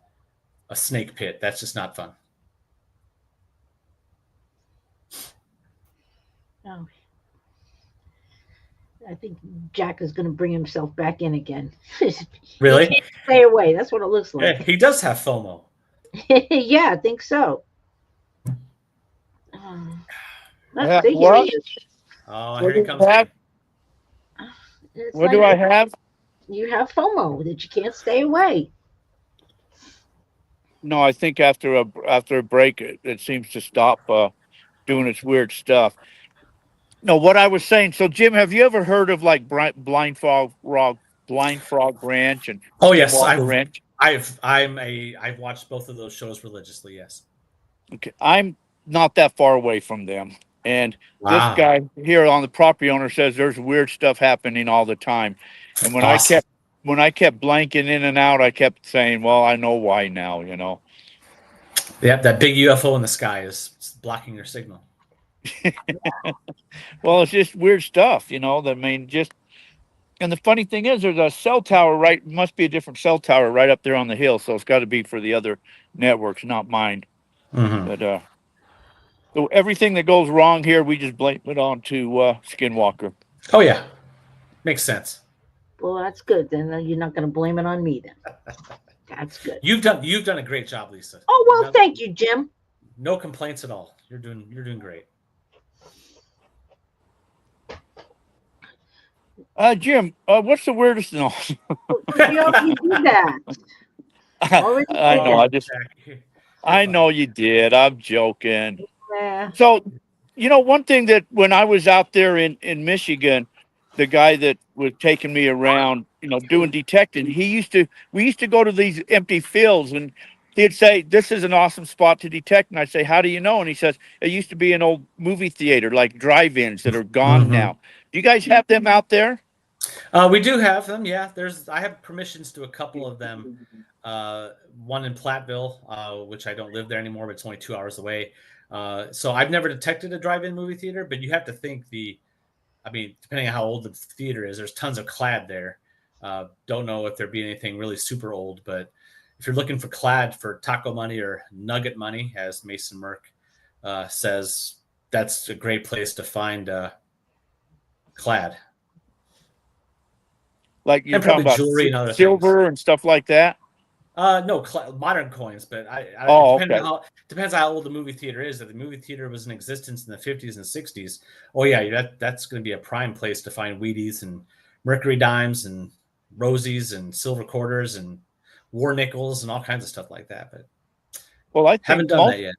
a snake pit. That's just not fun. Oh. I think Jack is going to bring himself back in again. Really? He can't stay away. That's what it looks like. Yeah, he does have FOMO. Yeah, I think so. Yeah, See, what? here he is. Oh, What here he do comes. you have? It's What like do I have? You have FOMO that you can't stay away. No, I think after a break, it seems to stop doing its weird stuff. No, what I was saying. So, Jim, have you ever heard of like Blind Frog Ranch and Oh yes, Skinwalker Ranch? I've watched both of those shows religiously. Yes. Okay, I'm not that far away from them, and this Wow. guy here on the property owner says there's weird stuff happening all the time. And when Awesome. I kept blanking in and out, I kept saying, "Well, I know why now," you know. Yep, that big UFO in the sky is blocking your signal. Well, it's just weird stuff, you know. I mean, just and the funny thing is, there's a cell tower must be a different cell tower right up there on the hill, so it's got to be for the other networks, not mine. Mm-hmm. But so everything that goes wrong here, we just blame it on to Skinwalker. Oh yeah, makes sense. Well, that's good. Then you're not going to blame it on me. Then that's good. You've done a great job, Lisa. Oh well, thank you, Jim. No complaints at all. You're doing great. Jim, what's the weirdest? No, You already did that. Already did I know. that. I know you did. I'm joking. Yeah. So, you know, one thing that when I was out there in Michigan, the guy that was taking me around, you know, doing detecting, we used to go to these empty fields and he'd say, "This is an awesome spot to detect." And I'd say, "How do you know?" And he says, "It used to be an old movie theater, like drive-ins that are gone Mm-hmm. now. Do you guys have them out there?" We do have them. Yeah, I have permissions to a couple of them. One in Platteville, which I don't live there anymore, but it's only 2 hours away. So I've never detected a drive-in movie theater, but you have to think depending on how old the theater is, there's tons of clad there. Don't know if there'd be anything really super old, but if you're looking for clad for taco money or nugget money, as Mason Merck says, that's a great place to find clad. Like you're And probably talking about jewelry and other silver and stuff like that. No, modern coins, but depends on how old the movie theater is. If the movie theater was in existence in the 50s and 60s, oh yeah, that's going to be a prime place to find Wheaties and Mercury dimes and Rosies and silver quarters and war nickels and all kinds of stuff like that. But well, I think haven't done that yet.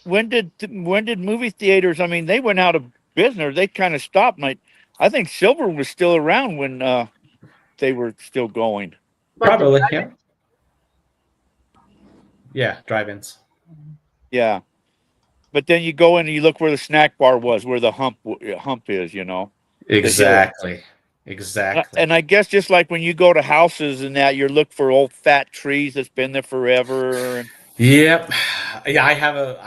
When did movie theaters? I mean, they went out of business. They kind of stopped. I think silver was still around when they were still going. Probably, yeah. Yeah, drive-ins. Yeah, but then you go in and you look where the snack bar was, where the hump is. You know. Exactly. And I guess just like when you go to houses and that, you look for old fat trees that's been there forever. Yep. Yeah, I have a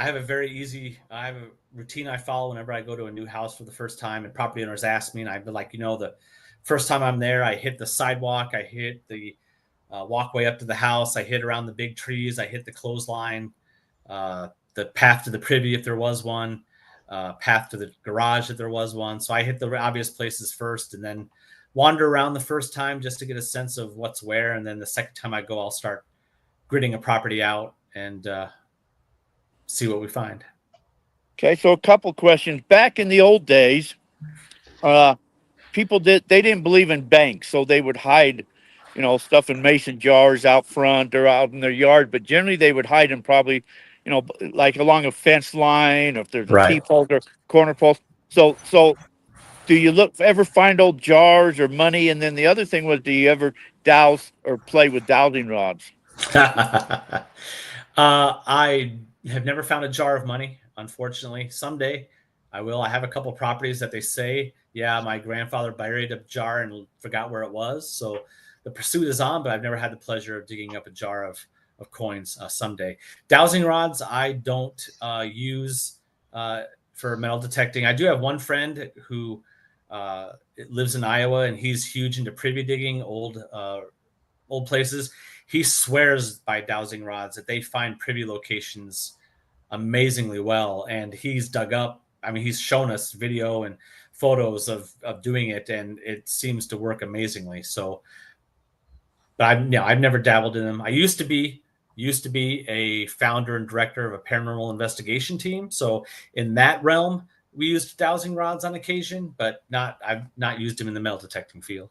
routine I follow whenever I go to a new house for the first time, and property owners ask me, and I'd be like, the first time I'm there, I hit the sidewalk, I hit the walkway up to the house, I hit around the big trees, I hit the clothesline, the path to the privy if there was one, path to the garage if there was one. So I hit the obvious places first, and then wander around the first time just to get a sense of what's where, and then the second time I go, I'll start gridding a property out and see what we find. Okay, so a couple questions. Back in the old days, people didn't believe in banks, so they would hide stuff in mason jars out front or out in their yard. But generally, they would hide them probably, like along a fence line, or if there's a Right. T-post or corner post. So do you ever find old jars or money? And then the other thing was, do you ever douse or play with dowsing rods? I have never found a jar of money, unfortunately. Someday I will. I have a couple properties that they say, yeah, my grandfather buried a jar and forgot where it was. So the pursuit is on, but I've never had the pleasure of digging up a jar of coins someday. Dowsing rods, I don't use for metal detecting. I do have one friend who lives in Iowa, and he's huge into privy digging, old places. He swears by dowsing rods that they find privy locations amazingly well, and he's dug up. I mean, he's shown us video and photos of doing it, and it seems to work amazingly. So, but I've never dabbled in them. I used to be a founder and director of a paranormal investigation team. So in that realm, we used dowsing rods on occasion, but I've not used them in the metal detecting field.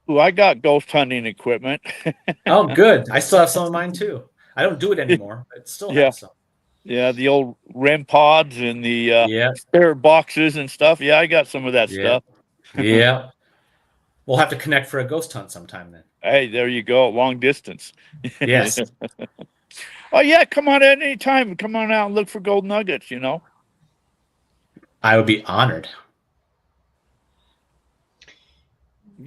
Ooh, I got ghost hunting equipment. Oh, good. I still have some of mine too. I don't do it anymore, but still have some. Yeah, the old REM pods and the Yeah. spare boxes and stuff. Yeah, I got some of that stuff. Yeah. We'll have to connect for a ghost hunt sometime then. Hey, there you go. Long distance. Yes. Oh, yeah. Come on at any time. Come on out and look for gold nuggets, I would be honored.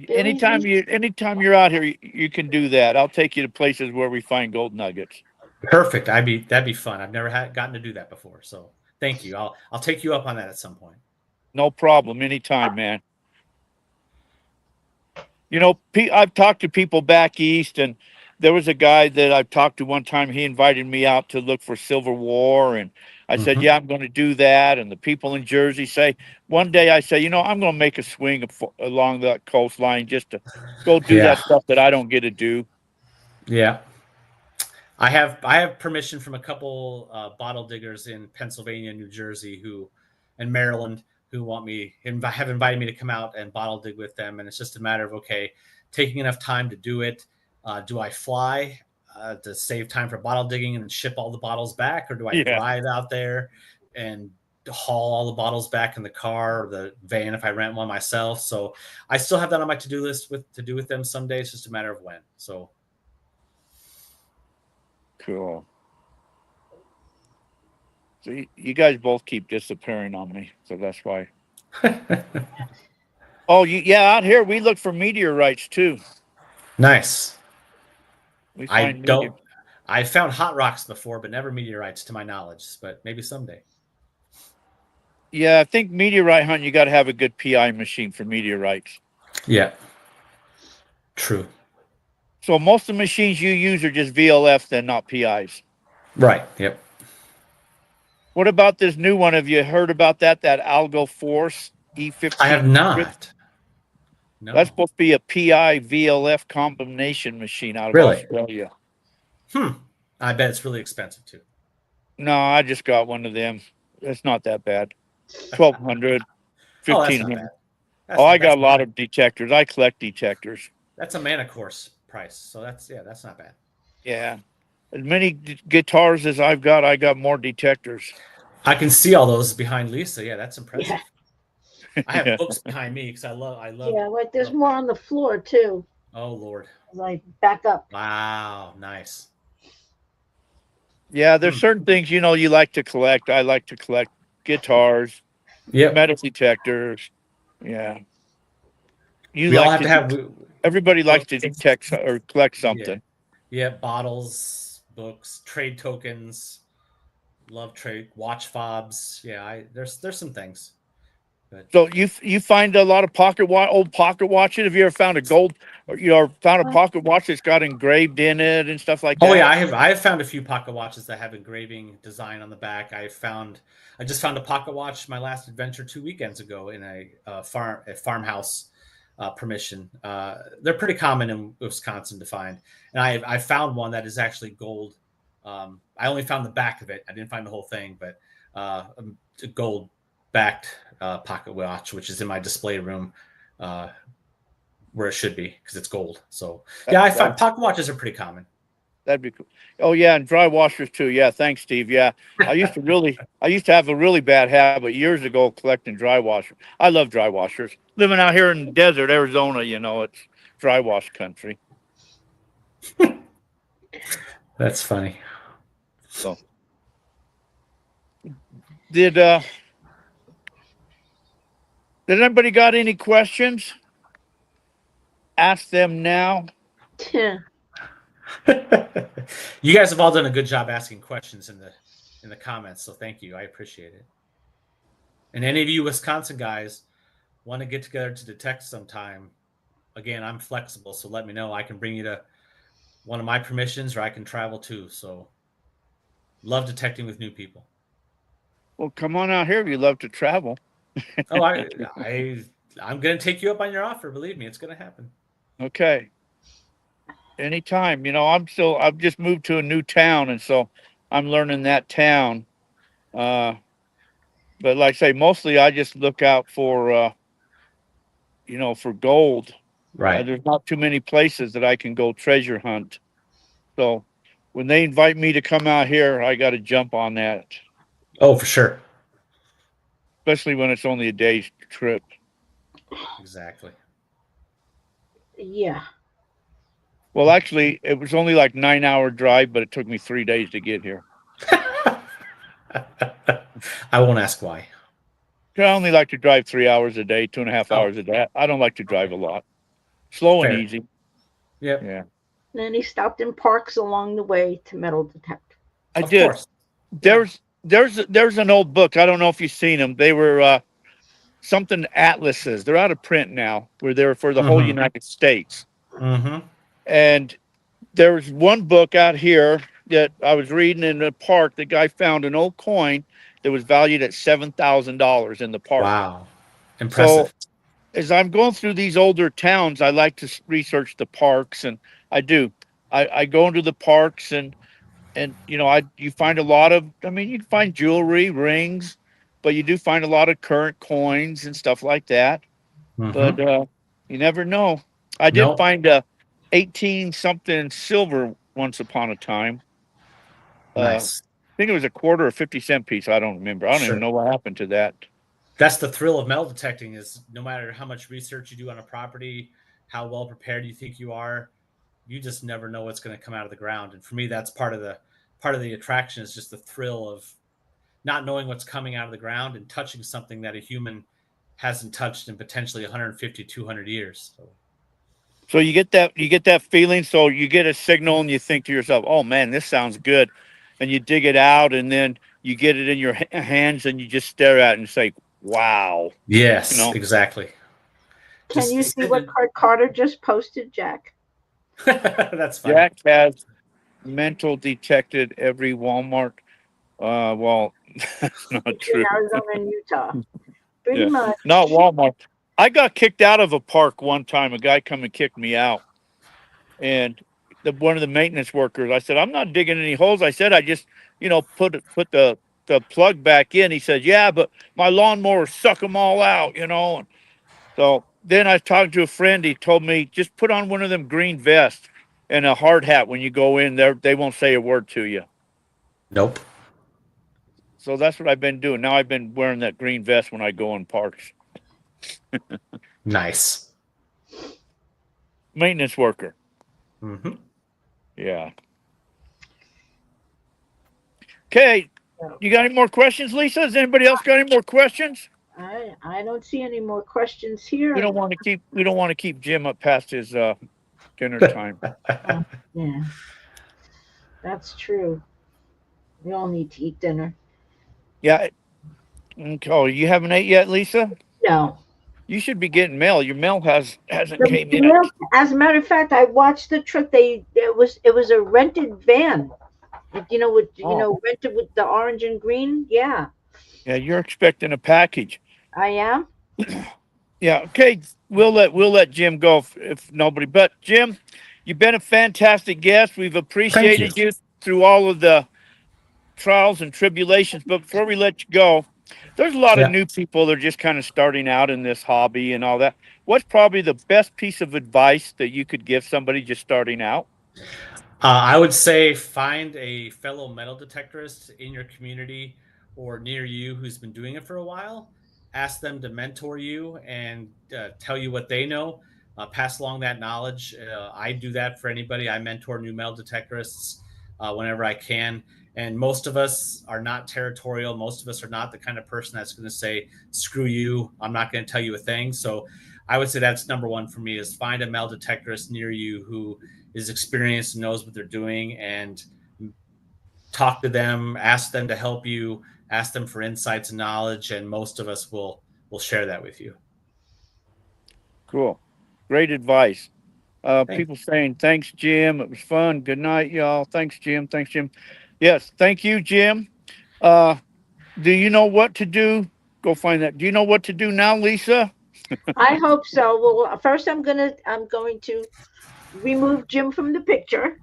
Anytime you're out here, you can do that. I'll take you to places where we find gold nuggets. Perfect. That'd be fun. I've never gotten to do that before. So thank you. I'll take you up on that at some point. No problem. Anytime, man. I've talked to people back east, and there was a guy that I've talked to one time. He invited me out to look for Civil War, and I said, yeah, I'm going to do that. And the people in Jersey say, one day I say, I'm going to make a swing along that coastline just to go do that stuff that I don't get to do. Yeah. I have permission from a couple bottle diggers in Pennsylvania, New Jersey, and Maryland, who have invited me to come out and bottle dig with them. And it's just a matter of, taking enough time to do it. Do I fly to save time for bottle digging and ship all the bottles back? Or do I drive out there and haul all the bottles back in the car or the van if I rent one myself? So I still have that on my to-do list to do with them someday. It's just a matter of when. So cool. So you guys both keep disappearing on me, so that's why. Oh, out here we look for meteorites too. Nice. I found hot rocks before, but never meteorites to my knowledge. But maybe someday. Yeah, I think meteorite hunt, you got to have a good PI machine for meteorites. Yeah. True. So most of the machines you use are just VLFs and not PIs. Right. Yep. What about this new one? Have you heard about that Algo Force E15? I have not. No. That's supposed to be a PI VLF combination machine out of Australia. I bet it's really expensive too. No, I just got one of them. It's not that bad. 1,200, 1,500. I got a lot of detectors. I collect detectors. That's a mana course price. So that's not bad. Yeah. As many guitars as I got more detectors. I can see all those behind Lisa. Yeah, that's impressive. Yeah. I have books behind me because I love. Yeah, there's more on the floor too. Oh Lord! Like back up. Wow, nice. Yeah, there's certain things you like to collect. I like to collect guitars, metal detectors. Yeah. We all have to have. Everybody likes to detect or collect something. Yeah, bottles, books, trade tokens. Love trade watch fobs. Yeah, there's some things. But so you find a lot of old pocket watches. Have you ever found a gold or found a pocket watch that's got engraved in it and stuff like that? Oh yeah, I have found a few pocket watches that have engraving design on the back. I just found a pocket watch my last adventure 2 weekends ago in a farmhouse permission. They're pretty common in Wisconsin to find, and I found one that is actually gold. I only found the back of it. I didn't find the whole thing, but a gold backed pocket watch, which is in my display room. where it should be because it's gold. So yeah, I find pocket watches are pretty common. That'd be cool. Oh yeah, and dry washers too. Yeah, thanks, Steve. Yeah, I used to have a really bad habit years ago collecting dry washers. I love dry washers. Living out here in the desert, Arizona, it's dry wash country. That's funny. So, did anybody got any questions? Ask them now. You guys have all done a good job asking questions in the comments, so thank you. I appreciate it. And any of you Wisconsin guys want to get together to detect sometime, again, I'm flexible, so let me know. I can bring you to one of my permissions, or I can travel too. So love detecting with new people. Well, come on out here if you love to travel. Oh, I'm going to take you up on your offer. Believe me, it's going to happen. Okay. Anytime. I've just moved to a new town, and so I'm learning that town. But like I say, mostly I just look out for, for gold. Right. There's not too many places that I can go treasure hunt. So when they invite me to come out here, I got to jump on that. Oh, for sure. Especially when it's only a day's trip. Exactly. Yeah. Well, actually, it was only like 9-hour drive, but it took me 3 days to get here. I won't ask why. I only like to drive 3 hours a day, 2.5 hours a day. I don't like to drive a lot. Slow and easy. Yep. Yeah. Then he stopped in parks along the way to metal detect. I Of did. course. There's an old book. I don't know if you've seen them. They were something atlases. They're out of print now. Where they were for the whole United States. Mm-hmm. And there's one book out here that I was reading in the park. The guy found an old coin that was valued at $7,000 in the park. Wow. Impressive. So as I'm going through these older towns, I like to research the parks, and I do. I go into the parks and you find a lot of, you can find jewelry, rings, but you do find a lot of current coins and stuff like that. Mm-hmm. But you never know. I did find a 18 something silver once upon a time. Nice. I think it was a quarter or 50-cent piece. I don't remember. I don't even know what happened to that. That's the thrill of metal detecting, is no matter how much research you do on a property, how well prepared you think you are, you just never know what's going to come out of the ground. And for me, that's part of the attraction, is just the thrill of not knowing what's coming out of the ground and touching something that a human hasn't touched in potentially 150, 200 years. So you get that feeling. So you get a signal and you think to yourself, oh man, this sounds good. And you dig it out, and then you get it in your hands and you just stare at it and say, wow. Yes, exactly. Can you see what Carter just posted, Jack? That's funny. Jack has mental detected every Walmart. Well, that's not true. In Arizona and Utah. Pretty much. Not Walmart. I got kicked out of a park one time. A guy come and kicked me out. And one of the maintenance workers, I said, I'm not digging any holes. I said, I just, put the plug back in. He said, yeah, but my lawnmower suck them all out, And so then I talked to a friend. He told me, just put on one of them green vests and a hard hat when you go in there. They won't say a word to you. Nope. So that's what I've been doing. Now I've been wearing that green vest when I go in parks. Nice. Maintenance worker. Mm-hmm. Yeah. Okay. You got any more questions, Lisa? Has anybody else got any more questions? I don't see any more questions here. We don't want to keep Jim up past his dinner time. Yeah. That's true. We all need to eat dinner. Yeah. Okay. Oh, you haven't ate yet, Lisa? No. You should be getting mail. Your mail hasn't came in. As a matter of fact, I watched the truck. It was a rented van. Rented with the orange and green. Yeah. Yeah, you're expecting a package. I am. Yeah. Okay. We'll let Jim go if nobody. But Jim, you've been a fantastic guest. We've appreciated you through all of the trials and tribulations. But before we let you go, There's a lot Yeah. of new people that are just kind of starting out in this hobby and all that. What's probably the best piece of advice that you could give somebody just starting out? I would say find a fellow metal detectorist in your community or near you who's been doing it for a while. Ask them to mentor you and tell you what they know. Pass along that knowledge. I do that for anybody. I mentor new metal detectorists whenever I can. And most of us are not territorial. Most of us are not the kind of person that's going to say, screw you, I'm not going to tell you a thing. So I would say that's number one for me, is find a metal detectorist near you who is experienced and knows what they're doing, and talk to them, ask them to help you, ask them for insights and knowledge. And most of us will share that with you. Cool. Great advice. People saying, thanks, Jim. It was fun. Good night, y'all. Thanks, Jim. Thanks, Jim. Yes. Thank you, Jim. Do you know what to do? Go find that. Do you know what to do now, Lisa? I hope so. Well, first I'm going to remove Jim from the picture.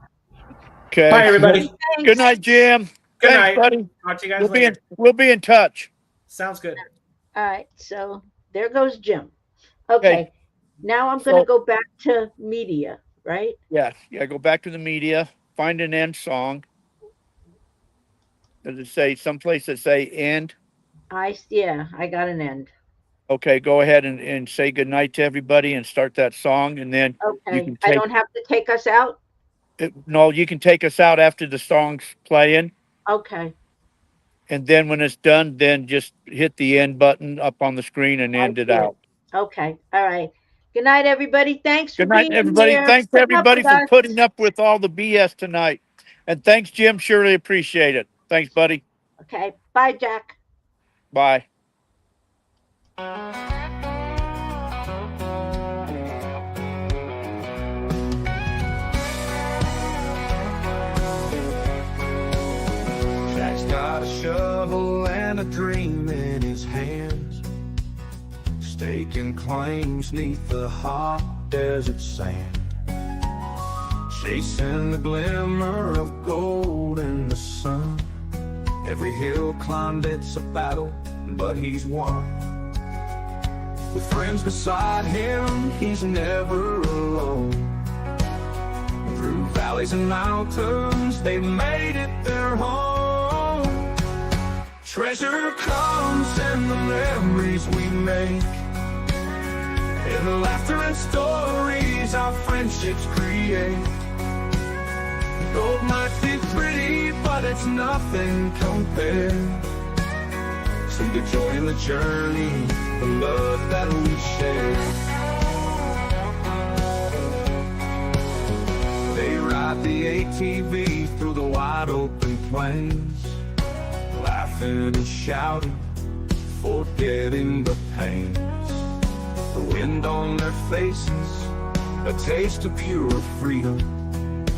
Okay. Bye, everybody. Thanks. Good night, Jim. Good Thanks, night, buddy. Talk to you guys later. We'll be in touch. Sounds good. All right. So there goes Jim. Okay. Now I'm going to go back to media, right? Yes. Yeah. Go back to the media. Find an end song. Does it say someplace that say end? I got an end. Okay. Go ahead and say good night to everybody and start that song. And then Okay. I don't have to take us out? No, you can take us out after the song's playing. Okay. And then when it's done, then just hit the end button up on the screen and end it out. Okay. All right. Good night, everybody. Thanks for Good night, being everybody. here. Thanks Putting up everybody with for us. putting up with all the BS tonight. And thanks, Jim. Surely appreciate it. Thanks, buddy. Okay. Bye, Jack. Bye. Jack's got a shovel and a dream in his hands, staking claims neath the hot desert sand, chasing the glimmer of gold in the sun. Every hill climbed, it's a battle, but he's won. With friends beside him, he's never alone. Through valleys and mountains, they've made it their home. Treasure comes in the memories we make, in the laughter and stories our friendships create. Gold might be pretty, but it's nothing compared to the joy in the journey, the love that we share. They ride the ATV through the wide open plains, laughing and shouting, forgetting the pains. The wind on their faces, a taste of pure freedom.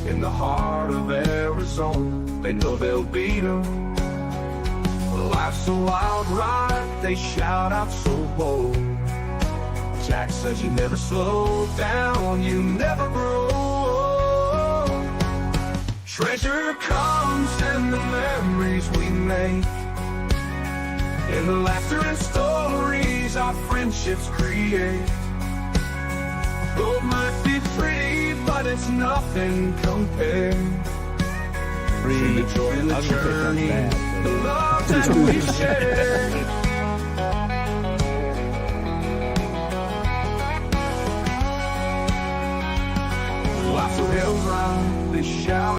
In the heart of Arizona, they know they'll beat them. Life's a wild ride, they shout out so bold. Jack says you never slow down, you never grow. Treasure comes in the memories we make, in the laughter and stories our friendships create. Gold might be pretty, but it's nothing compared to the joy in the journey, the love that we share.